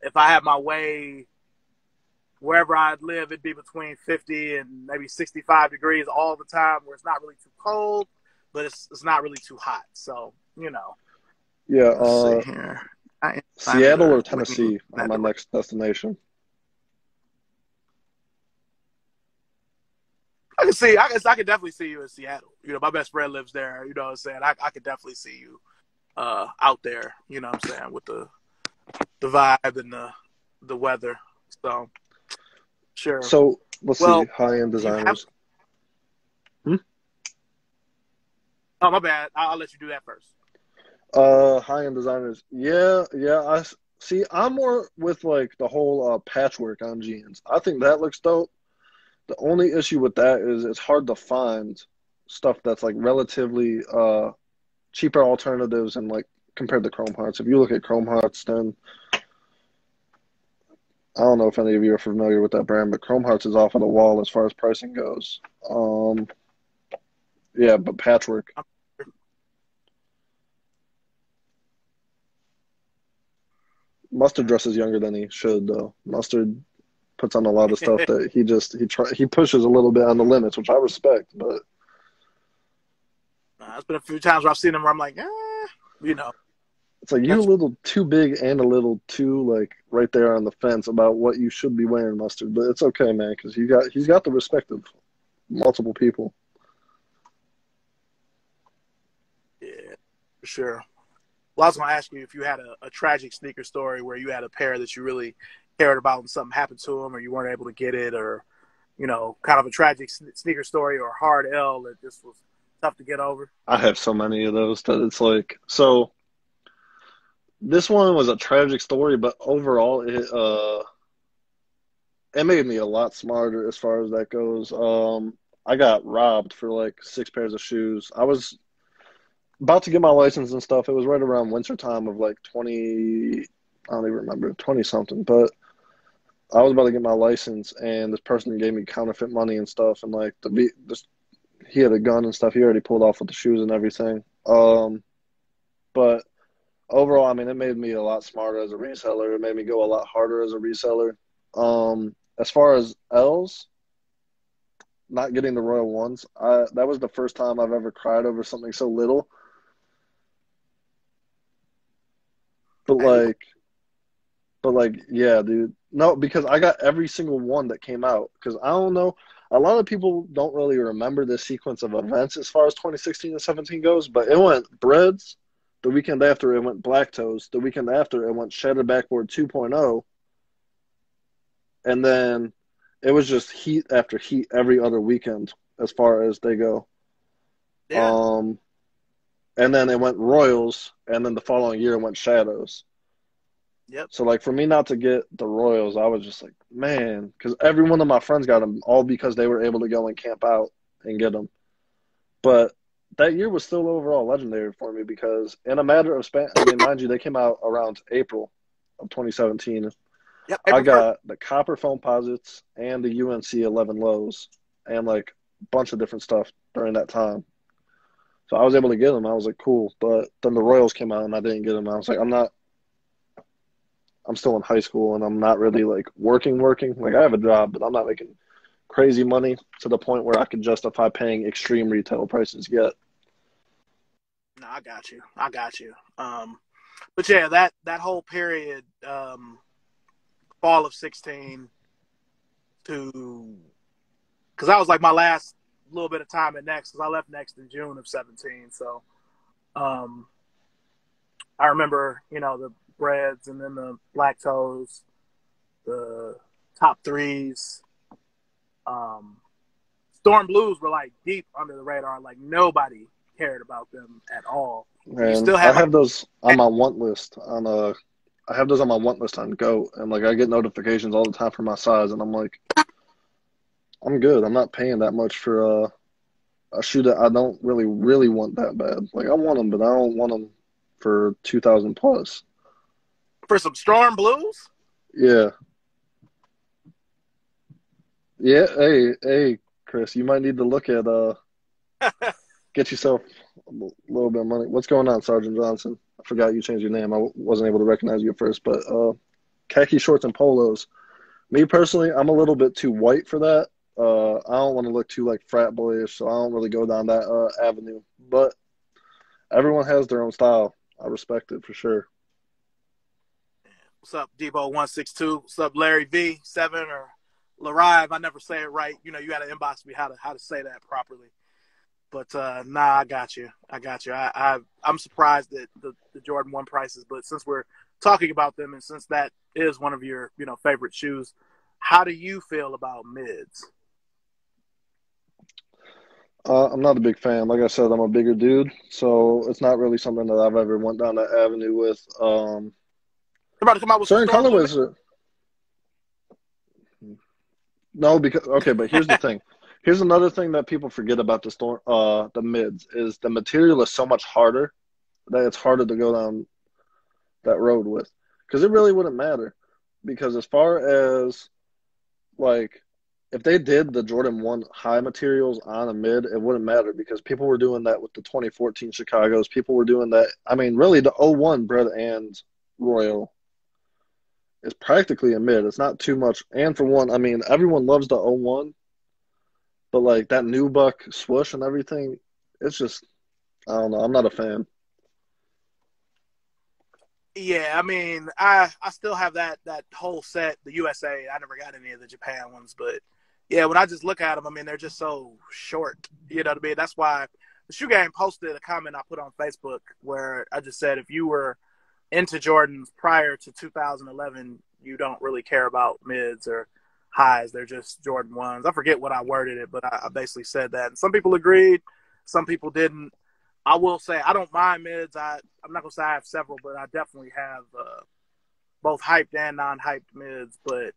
If I had my way, wherever I live, it'd be between 50 and maybe 65 degrees all the time, where it's not really too cold, but it's not really too hot. So Yeah, let's see here. Seattle or Tennessee are my next destination. I can see. I guess I could definitely see you in Seattle. My best friend lives there. You know what I'm saying? I could definitely see you out there. You know what I'm saying, with the vibe and the weather. So sure. So let's see, Well, high-end do you have? designers. Hmm? Oh, my bad. I'll let you do that first. High-end designers. Yeah, yeah. I see. I'm more with like the whole patchwork on jeans. I think that looks dope. The only issue with that is it's hard to find stuff that's like relatively cheaper alternatives and like compared to Chrome Hearts. If you look at Chrome Hearts, then I don't know if any of you are familiar with that brand, but Chrome Hearts is off of the wall as far as pricing goes. Yeah, but Patchwork. Mustard dresses younger than he should, though. Mustard puts on a lot of stuff that he pushes a little bit on the limits, which I respect. But It's been a few times where I've seen him where I'm like, it's like you're a that's little too big and a little too like right there on the fence about what you should be wearing, Mustard. But it's okay, man, because he's got the respect of multiple people. yeah, for sure. Well, I was going to ask you if you had a tragic sneaker story where you had a pair that you really cared about and something happened to them or you weren't able to get it, or, kind of a tragic sneaker story or a hard L that just was tough to get over. I have so many of those that it's like so. This one was a tragic story, but overall, it made me a lot smarter as far as that goes. I got robbed for like 6 pairs of shoes. I was about to get my license and stuff. It was right around winter time of like 20, I don't even remember, 20 something. But I was about to get my license, and this person gave me counterfeit money and stuff. And like he had a gun and stuff. He already pulled off with the shoes and everything. But overall, I mean, it made me a lot smarter as a reseller. It made me go a lot harder as a reseller. As far as L's, not getting the Royal Ones, that was the first time I've ever cried over something so little. But Hey, like, yeah, dude. No, because I got every single one that came out. Because I don't know, a lot of people don't really remember this sequence of events as far as 2016 and 17 goes. But it went Breads. The weekend after, it went Black Toes. The weekend after, it went Shattered Backboard 2.0. And then it was just heat after heat every other weekend as far as they go. yeah, Um, and then it went Royals, and then the following year it went Shadows. yep. So like for me not to get the Royals, I was just like, man, because every one of my friends got them, all because they were able to go and camp out and get them. But that year was still overall legendary for me because in a matter of span, I mean, mind you, they came out around April of 2017. Yep. I April 1st. got the copper foam posits and the UNC 11 lows and like a bunch of different stuff during that time. So I was able to get them. I was like, cool. But then the Royals came out and I didn't get them. I was like, I'm still in high school and I'm not really like working. Like I have a job, but I'm not making crazy money to the point where I can justify paying extreme retail prices yet. No, I got you. I got you. But yeah, that whole period, fall of 16 to, because that was like my last little bit of time at Next, because I left Next in June of 17. So um, I remember, the Breads and then the Black Toes, the top threes. Storm Blues were like deep under the radar. Like nobody cared about them at all. You And still I had like, have those on my want list on I have those on my want list on Go, and like I get notifications all the time for my size, and I'm like, I'm good. I'm not paying that much for a shoe that I don't really want that bad. Like I want them, but I don't want them for 2,000 plus. for some Storm Blues. Yeah, yeah. Hey, Chris, you might need to look at Get yourself a little bit of money. What's going on, Sergeant Johnson? I forgot you changed your name. I wasn't able to recognize you at first, but khaki shorts and polos. Me personally, I'm a little bit too white for that. I don't want to look too like frat boyish, so I don't really go down that avenue. But everyone has their own style. I respect it for sure. What's up, Debo162? What's up, Larry V7 or Larive? I never say it right. You got to inbox me how to say that properly. But nah, I got you. I got you. I'm surprised at the Jordan 1 prices, but since we're talking about them and since that is one of your favorite shoes, how do you feel about mids? I'm not a big fan. Like I said, I'm a bigger dude, so it's not really something that I've ever went down that avenue with. They're about to come out with some Certain storm blue mids. colorways, no, because okay, but here's the thing. Here's another thing that people forget about the mids is the material is so much harder that it's harder to go down that road with, because it really wouldn't matter. Because as far as like if they did the Jordan 1 high materials on a mid, it wouldn't matter because people were doing that with the 2014 Chicago's. People were doing that. I mean, really, the '01 Bread and Royal is practically a mid. It's not too much. And for one, I mean, everyone loves the '01, but like that new buck swoosh and everything, it's just, I don't know. I'm not a fan. Yeah, I mean, I still have that whole set, the USA. I never got any of the Japan ones, but yeah, when I just look at them, I mean, they're just so short. You know what I mean? That's why the shoe game posted a comment I put on Facebook where I just said if you were into Jordans prior to 2011, you don't really care about mids or highs. They're just Jordan 1s. I forget what I worded it, but I basically said that. And some people agreed, some people didn't. I will say I don't mind mids. I'm not gonna say I have several, but I definitely have both hyped and non-hyped mids. But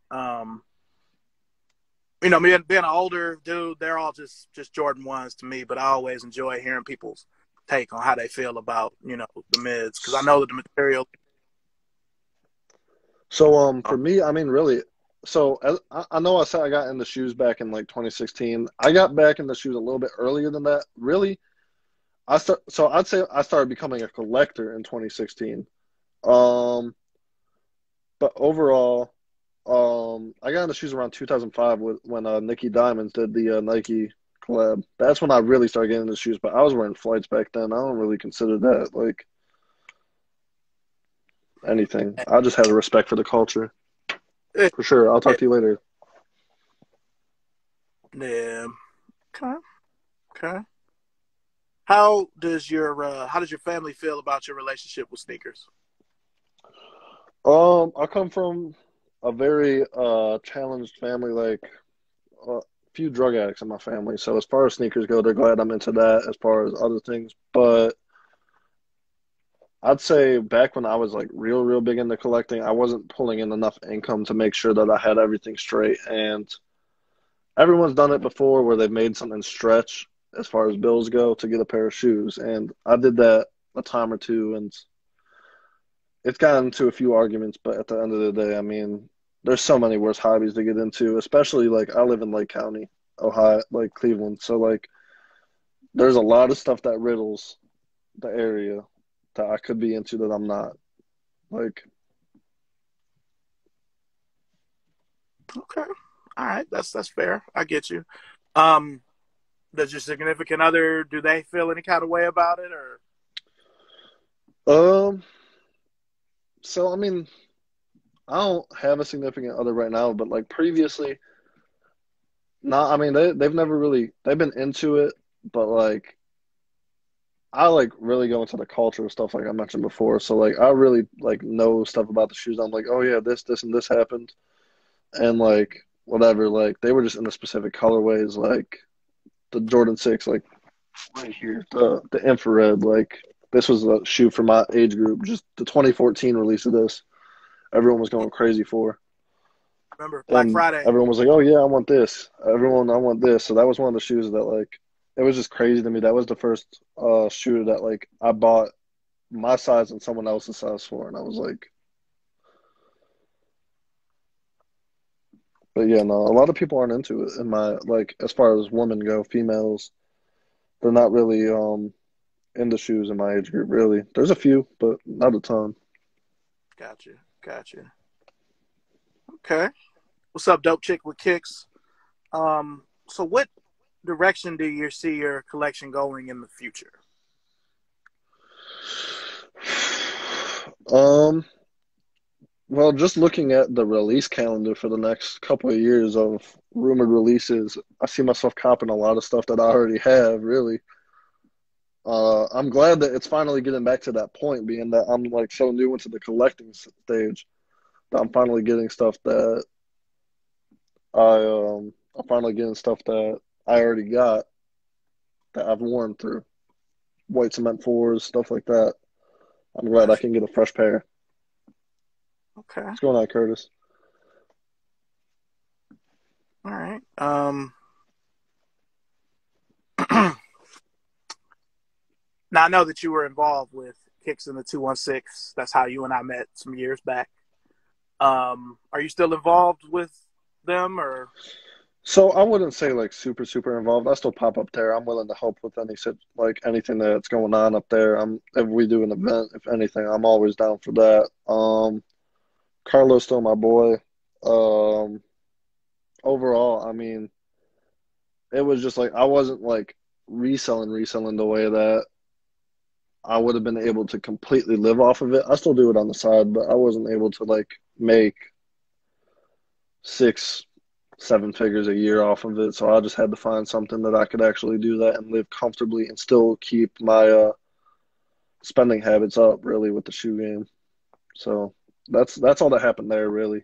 being an older dude, they're all just Jordan 1s to me. But I always enjoy hearing people's take on how they feel about the mids because I know that the material. So, for me, I mean, really, so I know I said I got into shoes back in like 2016. I got back into shoes a little bit earlier than that. Really, so I'd say I started becoming a collector in 2016. Um, but overall, I got into shoes around 2005 when Nicky Diamonds did the Nike collab. That's when I really started getting into shoes. But I was wearing flights back then. I don't really consider that like anything. I just had a respect for the culture for sure. I'll talk to you later. Yeah. Okay. Okay. How does your family feel about your relationship with sneakers? I come from a very challenged family, like a few drug addicts in my family. So as far as sneakers go, they're glad I'm into that as far as other things. But I'd say back when I was like real, real big into collecting, I wasn't pulling in enough income to make sure that I had everything straight. And everyone's done it before where they've made something stretch as far as bills go to get a pair of shoes. And I did that a time or two, and it's gotten into a few arguments, but at the end of the day, I mean, there's so many worse hobbies to get into, especially like I live in Lake County, Ohio, like Cleveland. So like there's a lot of stuff that riddles the area that I could be into that I'm not. Like, Okay. All right. That's fair. I get you. Um, does your significant other do they feel any kind of way about it or um, so I mean, I don't have a significant other right now, but like previously, not. I mean, they've never really they've been into it, but like I like really go into the culture and stuff like I mentioned before. So like I really like know stuff about the shoes. I'm like, oh yeah, this, and this happened, and like whatever. Like they were just in the specific colorways, like the Jordan 6, like right here, the infrared. Like this was a shoe for my age group. Just the 2014 release of this, everyone was going crazy for, remember Black and Friday? everyone was like, oh yeah, I want this. Everyone, I want this. So that was one of the shoes that like it was just crazy to me. That was the first shoe that like I bought my size and someone else's size for, and I was like, but yeah, no, a lot of people aren't into it. In my like, as far as women go, females, they're not really in the shoes in my age group. Really, there's a few, but not a ton. Gotcha. Gotcha. Okay. What's up, dope chick with kicks? So what direction do you see your collection going in the future? Um, well, just looking at the release calendar for the next couple of years of rumored releases, I see myself copping a lot of stuff that I already have, really. I'm glad that it's finally getting back to that point, being that I'm like so new into the collecting stage that I'm finally getting stuff that I already got that I've worn through white cement fours, stuff like that. I'm glad I Gotcha. can get a fresh pair. Okay. What's going on, Curtis? All right. Now I know that you were involved with Kicks in the 216. That's how you and I met some years back. Are you still involved with them or? So I wouldn't say like super super involved. I still pop up there. I'm willing to help with like anything that's going on up there. If we do an event, if anything, I'm always down for that. Carlo's still my boy. Um, Overall, I mean, it was just like I wasn't like reselling the way that I would have been able to completely live off of it. I still do it on the side, but I wasn't able to like make six, seven figures a year off of it. So I just had to find something that I could actually do that and live comfortably and still keep my spending habits up really with the shoe game. So that's all that happened there really.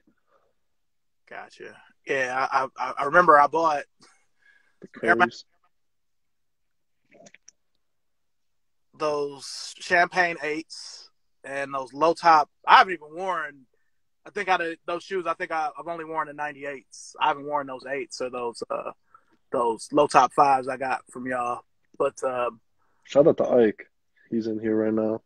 Gotcha. Yeah, I remember I bought The Air Max, curries. those Champagne eights and those low top. I haven't even worn. I think out of those shoes, I think I've only worn the 98s. I haven't worn those eights or those low top fives I got from y'all. But Shout out to Ike. He's in here right now.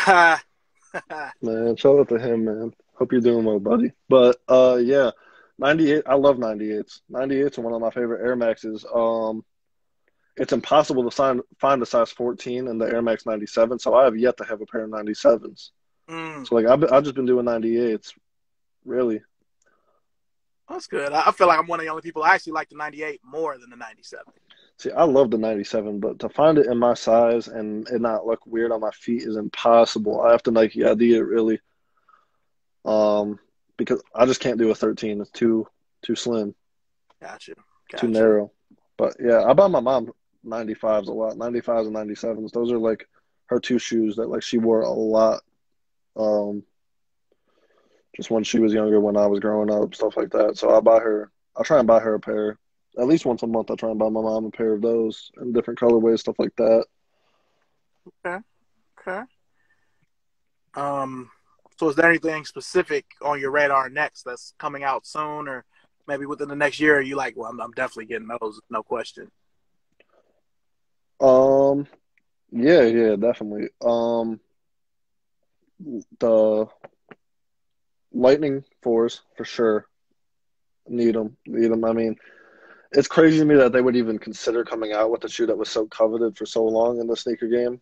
yeah, Man, shout out to him, man. Hope you're doing well, buddy. But yeah, 98. I love 98s. 98s are one of my favorite Air Maxes. It's impossible to find a size 14 in the Air Max 97, so I have yet to have a pair of 97s. mm, So like I've just been doing 98s, really. that's good. I feel like I'm one of the only people I actually like the 98 more than the 97. See, I love the 97, but to find it in my size and it not look weird on my feet is impossible. I have to Nike ID it really, um, because I just can't do a 13. It's too slim, Gotcha, too gotcha. narrow. But yeah, I buy my mom 95s a lot, 95s and 97s. Those are like her two shoes that like she wore a lot. Um, just when she was younger, when I was growing up, stuff like that. So I try and buy her a pair. At least once a month, I try and buy my mom a pair of those in different colorways, stuff like that. Okay, okay. Um, so is there anything specific on your radar next that's coming out soon, or maybe within the next year? Are you like, well, I'm definitely getting those, no question. Um, yeah, yeah, definitely. The Lightning fours for sure. Need them, need them. I mean, it's crazy to me that they would even consider coming out with a shoe that was so coveted for so long in the sneaker game.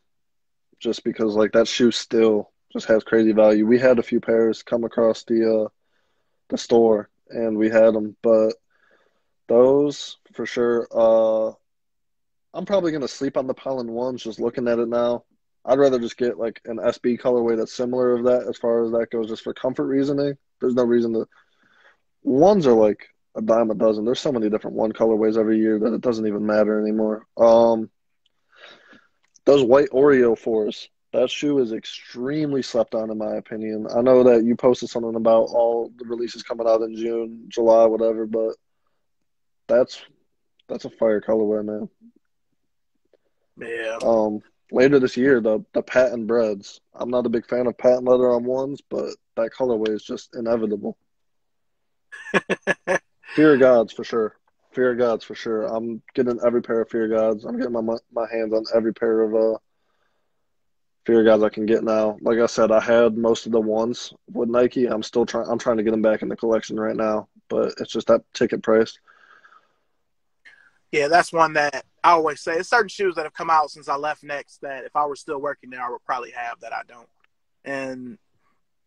Just because like that shoe still just has crazy value. We had a few pairs come across the store and we had them, but those for sure. I'm probably gonna sleep on the Pollen ones. Just looking at it now, I'd rather just get like an SB colorway that's similar of that as far as that goes, just for comfort reasoning. There's no reason to. Ones are like a dime a dozen. There's so many different one colorways every year that it doesn't even matter anymore. Those white Oreo fours. That shoe is extremely slept on, in my opinion. I know that you posted something about all the releases coming out in June, July, whatever, but that's that's a fire colorway, man. Yeah. Um, Later this year, the patent breads. I'm not a big fan of patent leather on ones, but that colorway is just inevitable. Fear of Gods for sure. Fear of Gods for sure. I'm getting every pair of Fear of Gods. I'm getting my hands on every pair of Fear of Gods I can get now. Like I said, I had most of the ones with Nike. I'm trying to get them back in the collection right now, but it's just that ticket price. Yeah, that's one that I always say it's certain shoes that have come out since I left Next that if I were still working there, I would probably have that I don't. And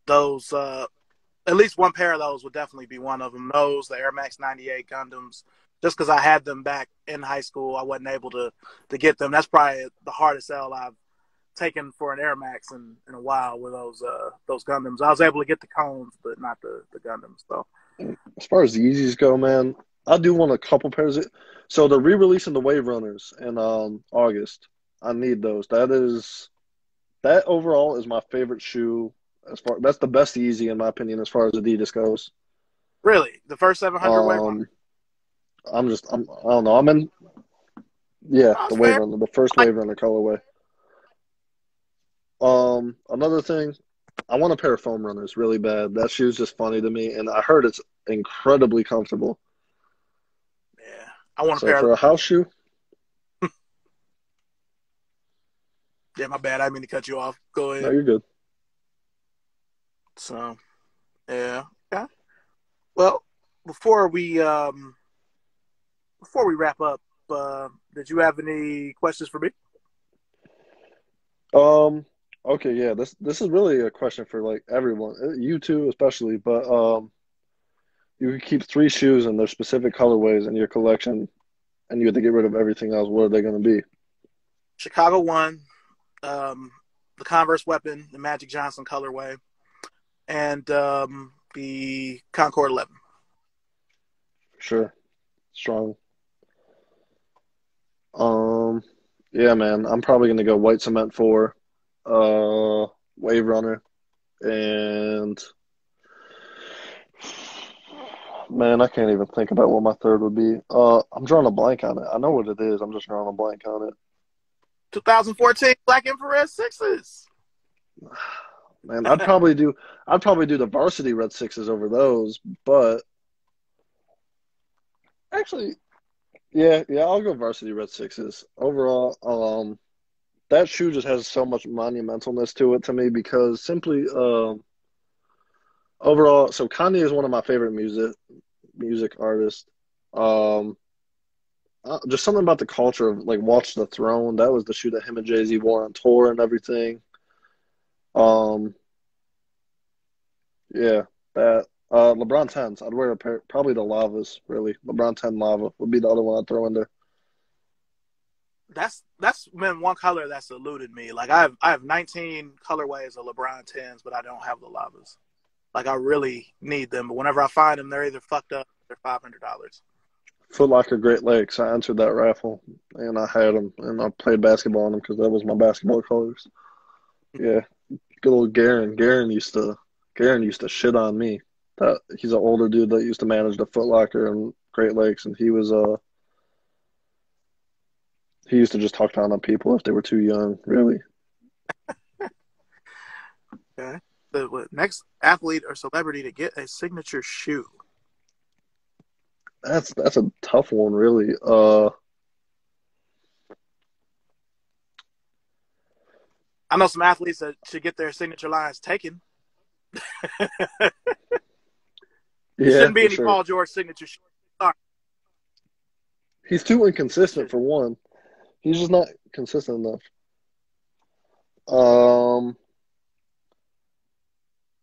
those, at least one pair of those would definitely be one of them. Those, the Air Max 98 Gundams, just because I had them back in high school, I wasn't able to get them. That's probably the hardest L I've taken for an Air Max in a while with those Gundams. I was able to get the cones, but not the Gundams. So As far as the Yeezys go, man, I do want a couple pairs. So they're re-releasing the Wave Runners in August. I need those. That overall is my favorite shoe. That's the best Yeezy in my opinion as far as Adidas goes. really, the first 700 Wave Runner. Um, I don't know. Yeah, Oh, the that's Wave fair. Runner, the first Like, Wave Runner colorway. Another thing, I want a pair of foam runners really bad. That shoe's just funny to me, and I heard it's incredibly comfortable. yeah, I want a So pair of. for a house shoe, Yeah, my bad. I didn't mean to cut you off. Go no, ahead. you're good. So yeah, yeah. Well, before we um before we wrap up, did you have any questions for me? Um, okay, yeah, this is really a question for like everyone, you too especially, but you could keep three shoes in their specific colorways in your collection, and you have to get rid of everything else. What are they going to be? Chicago One, um, the Converse Weapon, the Magic Johnson colorway, and the Concord 11. Sure, strong. Um, yeah, man, I'm probably going to go white cement four, wave runner, and man, I can't even think about what my third would be. I'm drawing a blank on it. I know what it is. I'm just drawing a blank on it. 2014 Black Infrared Sixes. Man, I'd probably do the varsity red sixes over those, but actually, yeah, I'll go varsity red sixes. Overall, that shoe just has so much monumentalness to it to me because simply, overall, so Kanye is one of my favorite music artists. Um, just something about the culture of like Watch the Throne. That was the shoe that him and Jay-Z wore on tour and everything. Um, yeah, that LeBron 10s. I'd wear a pair, probably the Lavas, really. LeBron 10 Lava would be the other one I'd throw in there. That's been one color that's eluded me. Like I have 19 colorways of LeBron 10s, but I don't have the lavas. Like I really need them, but whenever I find them, they're either fucked up or they're $500. Foot Locker Great Lakes. I entered that raffle and I had them and I played basketball on them because that was my basketball colors. Yeah, good old Garen. Garen used to shit on me. That he's an older dude that used to manage the Foot Locker in Great Lakes, and he used to just talk down on people if they were too young. Really, Okay. The next athlete or celebrity to get a signature shoe. that's a tough one. Really, I know some athletes that should get their signature lines taken. It yeah, shouldn't be for any sure. Paul George signature shoe. Sorry. He's too It inconsistent should. for one. He's just not consistent enough. Um,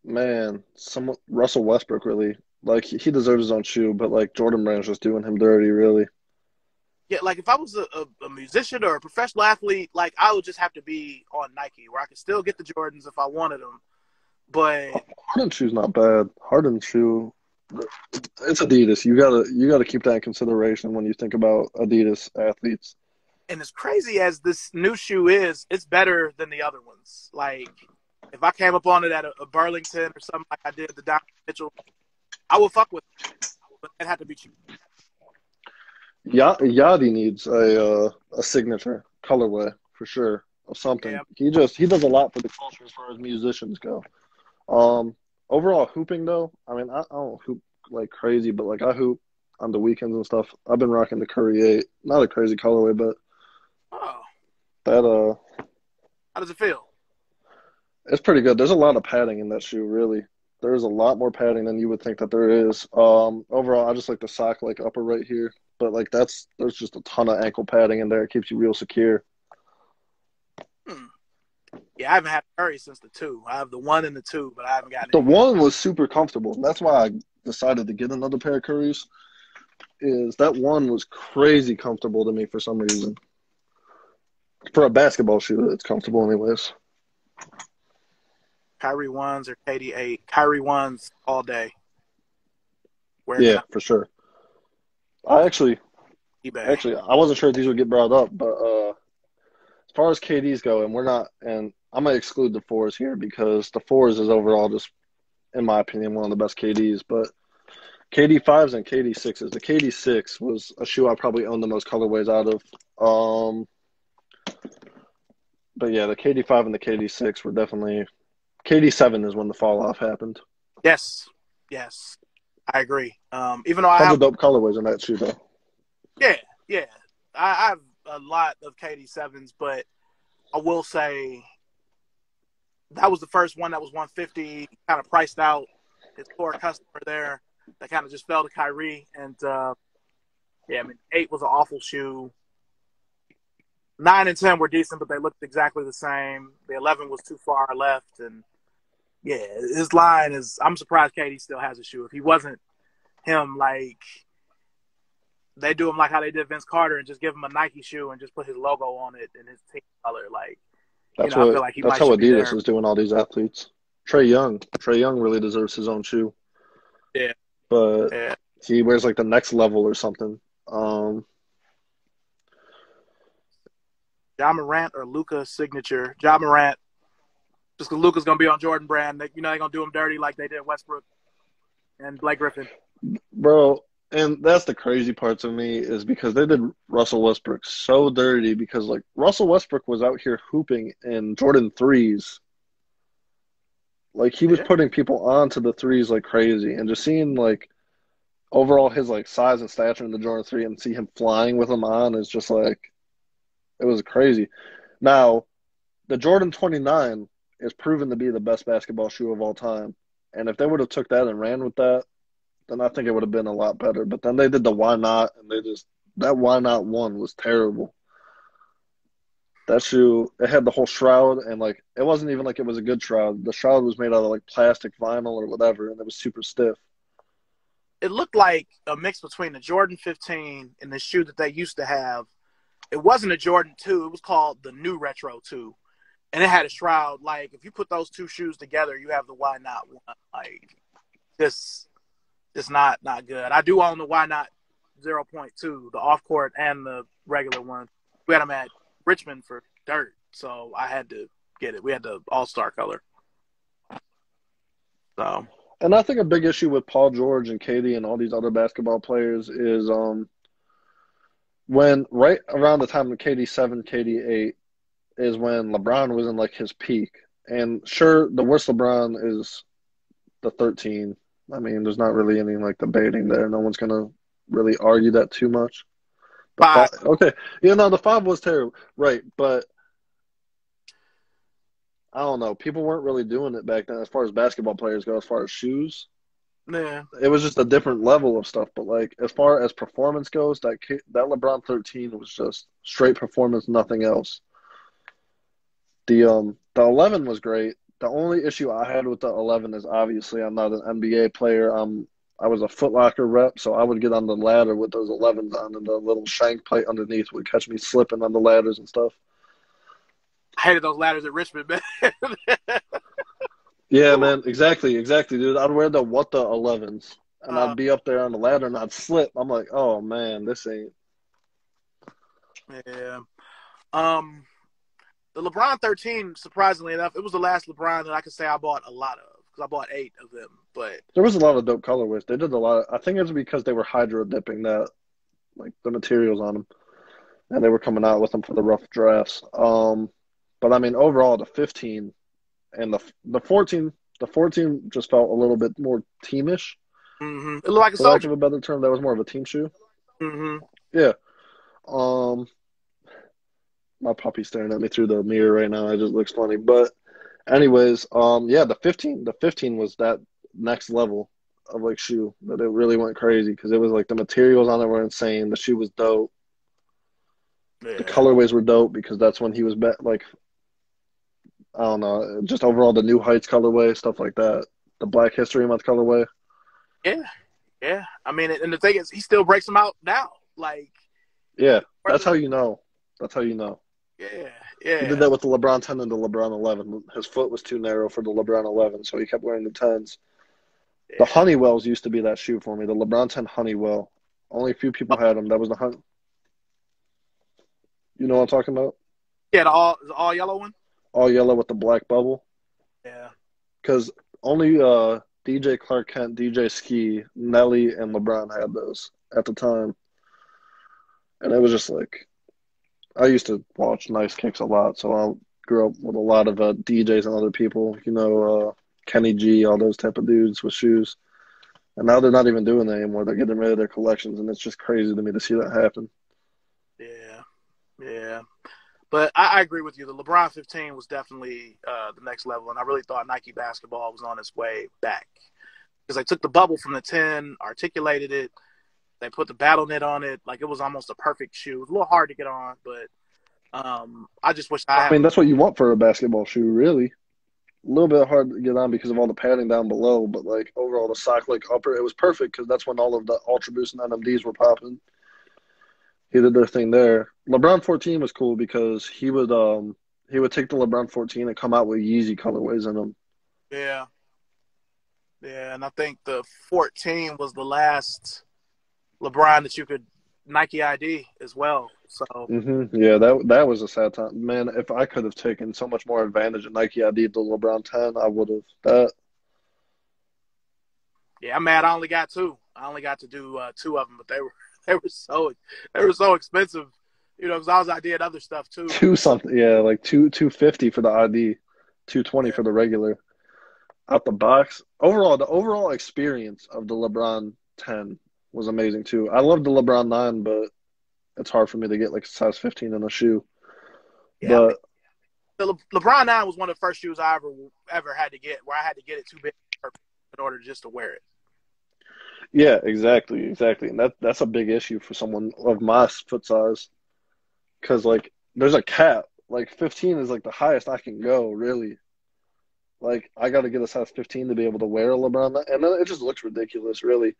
Man, some Russell Westbrook really like he deserves his own shoe, but like Jordan Brand's just doing him dirty, really. Yeah, like if I was a musician or a professional athlete, like I would just have to be on Nike where I could still get the Jordans if I wanted them. But Harden's shoe's not bad. Harden's shoe, it's Adidas. You gotta keep that in consideration when you think about Adidas athletes. and as crazy as this new shoe is, it's better than the other ones. Like if I came up on it at a Burlington or something like I did the Donovan Mitchell, I would fuck with it, but it had to be cheap. Yachty needs a signature colorway for sure of something. Yeah, He does a lot for the culture as far as musicians go. Um, Overall hooping though, I mean I don't hoop like crazy, but like I hoop on the weekends and stuff. I've been rocking the Curry 8. Not a crazy colorway, but oh, that how does it feel? it's pretty good. There's a lot of padding in that shoe, really. There's a lot more padding than you would think that there is. Overall, I just like the sock like upper right here. but like there's just a ton of ankle padding in there. It keeps you real secure. Hmm. Yeah, I haven't had Curry since the 2. I have the 1 and the 2, but I haven't gotten The any more. one was super comfortable. And that's why I decided to get another pair of Currys. Is that one was crazy comfortable to me for some reason. For a basketball shoe, it's comfortable anyways. Kyrie Ones or KD8. Kyrie Ones all day. Where can Yeah, I for sure. I actually, eBay? actually, I wasn't sure if these would get brought up, but as far as KDs go, and we're not, and I'm gonna exclude the fours here because the fours is overall just, in my opinion, one of the best KDs. But KD fives and KD sixes. The KD six was a shoe I probably owned the most colorways out of. But yeah, the KD five and the KD six were definitely. KD seven is when the fall off happened. Yes, yes, I agree. Even though I Tons of have, dope colorways in that shoe though. yeah, yeah, I have a lot of KD7s, but I will say that was the first one that was 150, kind of priced out. His core customer there that kind of just fell to Kyrie, and yeah, I mean 8 was an awful shoe. 9 and 10 were decent, but they looked exactly the same. The 11 was too far left, and yeah, his line is. I'm surprised KD still has a shoe. If he wasn't him, like they do him like how they did Vince Carter and just give him a Nike shoe and just put his logo on it and his team color. Like, I feel like he That's might how should be Adidas there. is doing all these athletes. Trey Young really deserves his own shoe, Yeah, but yeah. he wears like the next level or something. Ja Morant or Luka signature. Ja Morant, just because Luka's gonna be on Jordan Brand. They're gonna do him dirty like they did Westbrook and Blake Griffin. Bro, and that's the crazy part to me is because they did Russell Westbrook so dirty because like Russell Westbrook was out here hooping in Jordan threes. Like he was Yeah, putting people onto the threes like crazy and just seeing like overall his like size and stature in the Jordan 3 and see him flying with them on is just like it was crazy. Now, the Jordan 29 is proven to be the best basketball shoe of all time. And if they would have took that and ran with that, then I think it would have been a lot better. But then they did the why not and they just that why not one was terrible. That shoe, it had the whole shroud and like it wasn't even like it was a good shroud. The shroud was made out of like plastic vinyl or whatever and it was super stiff. it looked like a mix between the Jordan 15 and the shoe that they used to have. It wasn't a Jordan 2. It was called the New Retro 2. And it had a shroud. Like, if you put those two shoes together, you have the Why Not one. Like, this is not good. I do own the Why Not 0.2, the off court and the regular one. We had them at Richmond for dirt, so I had to get it. We had the All Star color. So And I think a big issue with Paul George and Katie and all these other basketball players is when right around the time of KD7, KD8 is when LeBron was in like his peak. And sure, the worst LeBron is the 13. I mean, there's not really any like debating there. No one's gonna really argue that too much. The five, 5. okay, the 5 was terrible, right? But I don't know. People weren't really doing it back then as far as basketball players go. As far as shoes, Yeah. it was just a different level of stuff. But like as far as performance goes, that LeBron 13 was just straight performance, nothing else. The 11 was great. The only issue I had with the 11 is obviously I'm not an NBA player. I was a Foot Locker rep, so I would get on the ladder with those 11s on, and the little shank plate underneath would catch me slipping on the ladders and stuff. I hated those ladders at Richmond, man. Yeah, man, exactly, dude. I'd wear the 11s, and uh, I'd be up there on the ladder and I'd slip. I'm like, oh man, this ain't. yeah. Um, the LeBron 13, surprisingly enough, it was the last LeBron that I could say I bought a lot of because I bought 8 of them. But There was a lot of dope colorways. They did a lot. I think it's because they were hydro dipping that, like the materials on them, and they were coming out with them for the rough drafts. But I mean, overall, the 15 and the 14, the 14 just felt a little bit more teamish, it looked like a for lack soldier. of a better term. That was more of a team shoe. Mm-hmm. Yeah. Um, my puppy's staring at me through the mirror right now. It just looks funny. But anyways, yeah, the 15 was that next level. of like shoe that it really went crazy because it was like the materials on it were insane. The shoe was dope. The Yeah. colorways were dope because that's when he was like I don't know, just overall the New Heights colorway, stuff like that. The Black History Month colorway. Yeah. Yeah. I mean, and the thing is, he still breaks them out now. Like, Yeah, that's how you know. That's how you know. yeah. He did Yeah. that with the LeBron 10 and the LeBron 11. His foot was too narrow for the LeBron 11, so he kept wearing the 10s. The Yeah. Honeywells used to be that shoe for me. The LeBron 10 Honeywell. Only a few people had them. That was the You know what I'm talking about? Yeah. The all yellow one. All yellow with the black bubble. Yeah. Because only DJ Clark Kent, DJ Ski, Nelly, and LeBron had those at the time. And it was just like, I used to watch Nice Kicks a lot, so I grew up with a lot of DJs and other people, Kenny G, all those type of dudes with shoes. And now they're not even doing that anymore. They're getting rid of their collections, and it's just crazy to me to see that happen. Yeah. Yeah. But I agree with you. The LeBron 15 was definitely the next level, and I really thought Nike basketball was on its way back because they took the bubble from the 10, articulated it, they put the battle net on it, like it was almost a perfect shoe. It was a little hard to get on, but I just wish I I had mean, them. that's what you want for a basketball shoe, really. A little bit hard to get on because of all the padding down below, but like overall, the sock like upper, it was perfect because that's when all of the Ultra Boost and NMDs were popping. He did their thing there. LeBron 14 was cool because he would take the LeBron 14 and come out with Yeezy colorways in them. Yeah, yeah, and I think the 14 was the last LeBron that you could Nike ID as well. So Yeah, that was a sad time, man. If I could have taken so much more advantage of Nike ID the LeBron 10, I would have. That yeah, I'm mad. I only got two. I only got to do two of them, but they were so expensive. Because I did other stuff too. two So something, yeah, like 250 for the ID, 220 yeah, for the regular. Out the box. Overall, the overall experience of the LeBron 10 was amazing too. I love the LeBron 9, but it's hard for me to get like a size 15 in a shoe. yeah. I mean, But the LeBron 9 was one of the first shoes I ever had to get, where I had to get it too big in order just to wear it. yeah, exactly. And that's a big issue for someone of my foot size because like there's a cap. Like 15 is like the highest I can go, really. Like I got to get a size 15 to be able to wear a LeBron, and then it just looks ridiculous, really.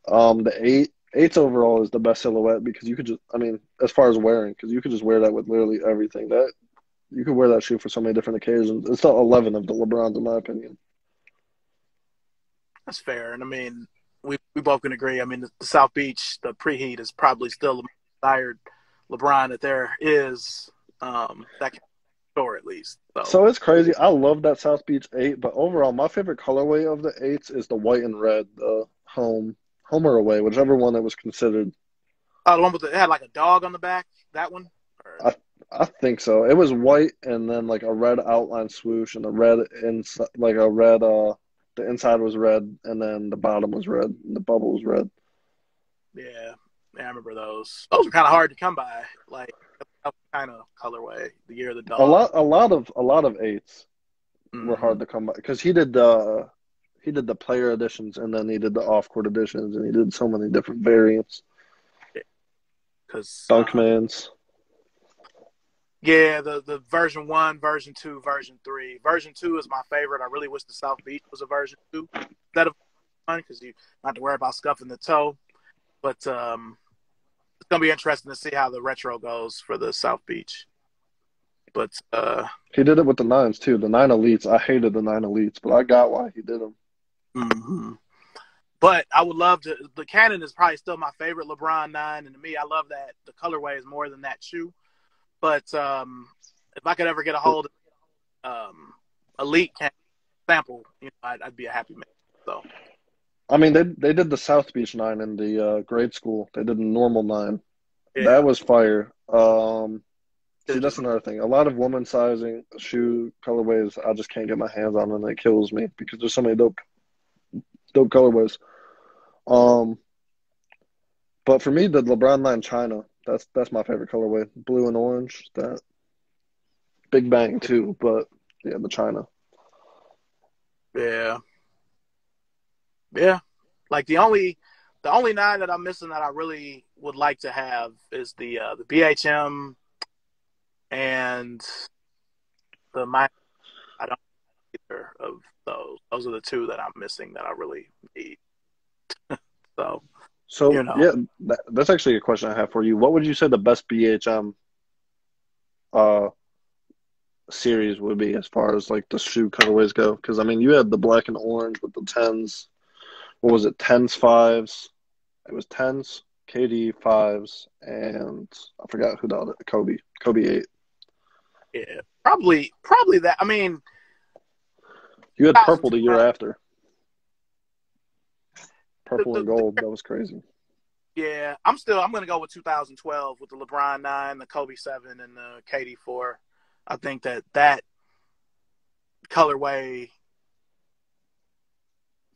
The eights overall is the best silhouette because you could just, I mean, as far as wearing, because you could just wear that with literally everything. That you could wear that shoe for so many different occasions. It's the 11 of the LeBrons, in my opinion. That's fair, and I mean, we both can agree. I mean, the South Beach, the preheat is probably still the most desired LeBron that there is. That can store at least. So So it's crazy. I love that South Beach 8, but overall, my favorite colorway of the 8s is the white and red, the home or away, whichever one it was considered. the one with it had like a dog on the back. That one. Or, I I think so. It was white and then like a red outline swoosh and a red inside, like a red. The inside was red and then the bottom was red and the bubble was red. yeah, yeah, I remember those. Those were kind of hard to come by. Like that kind of colorway. The year of the A dog. lot, a lot of eights were Mm-hmm. hard to come by because he did the player editions and then he did the off court editions and he did so many different variants. Because Dunkmans. yeah, the version one, version two, version three. Version two is my favorite. I really wish the South Beach was a version two instead of one because you not have to worry about scuffing the toe. But it's gonna be interesting to see how the retro goes for the South Beach. But He did it with the nines too. The nine elites. I hated the nine elites, but I got why he did them. mhm. But I would love to. The Canon is probably still my favorite LeBron 9, and to me, I love that the colorway is more than that shoe. But if I could ever get a hold of Elite Canon sample, I'd be a happy man. So I mean, they did the South Beach nine in the grade school. They did the normal nine. That yeah, was fire. could See, have that's just another thing. A lot of woman sizing shoe colorways, I just can't get my hands on, and it kills me because there's so many dope colorways. Um, but for me, the LeBron 9 China, that's my favorite colorway. Blue and orange. That Big Bang too, but yeah, the China. yeah, yeah. Like the only nine that I'm missing that I really would like to have is the BHM and the my. I don't either of those. Those are the two that I'm missing that I really need. So So you know, yeah, that's actually a question I have for you. What would you say the best BHM uh series would be as far as like the shoe colorways go? Because I mean, you had the black and orange with the tens. What was it? Tens, fives. It was tens, KD fives, and I forgot who the other Kobe eight. yeah, probably that. I mean, You had purple the year 2012. after, purple and The, gold. That was crazy. yeah, I'm gonna go with 2012 with the LeBron 9, the Kobe 7, and the KD 4. I think that colorway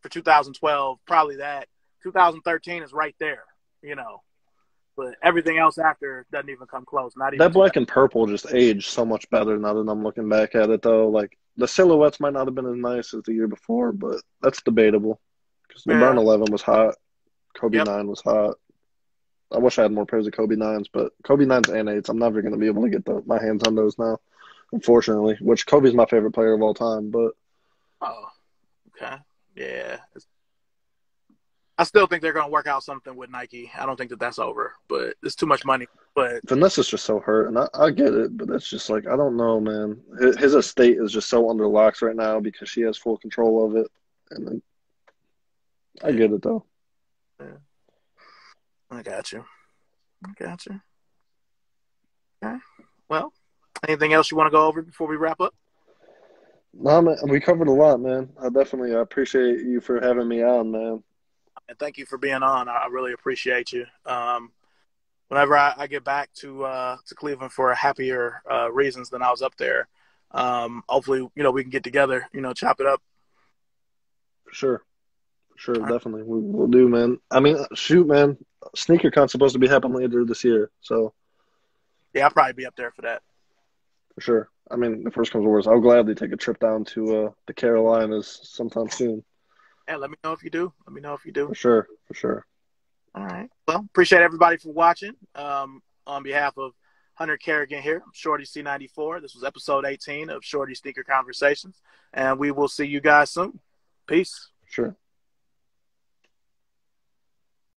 for 2012, probably that. 2013 is right there, you know. But everything else after doesn't even come close. Not even That 2000. black and purple just aged so much better now that I'm looking back at it, though. Like the silhouettes might not have been as nice as the year before, but that's debatable. Because LeBron Yeah. 11 was hot, Kobe Yep. 9 was hot. I wish I had more pairs of Kobe 9s, but Kobe 9s and 8s, I'm never going to be able to get my hands on those now, unfortunately. Which Kobe's my favorite player of all time, but Oh, okay. Yeah. I still think they're going to work out something with Nike. I don't think that that's over, but it's too much money. But Vanessa's just so hurt, and I get it, but it's just like I don't know, man. His estate is just so under locks right now because she has full control of it, and then, I yeah, get it though. yeah. I got you. I got you. Okay. Well, anything else you want to go over before we wrap up? No, man, we covered a lot, man. I appreciate you for having me on, man. And thank you for being on. I really appreciate you. Whenever I get back to Cleveland for happier reasons than I was up there, hopefully we can get together, chop it up. For sure, All right. definitely. We'll do, man. I mean, shoot, man. SneakerCon's supposed to be happening later this year, so Yeah, I'll probably be up there for that. for sure. I mean, if worst comes to worst, I'll gladly take a trip down to the Carolinas sometime soon. Yeah, let me know if you do. Let me know if you do. For sure. All right. Well, appreciate everybody for watching. On behalf of Hunter Kerrigan here, I'm Shorty C94. This was episode 18 of Shorty Sneaker Conversations, and we will see you guys soon. Peace. For sure.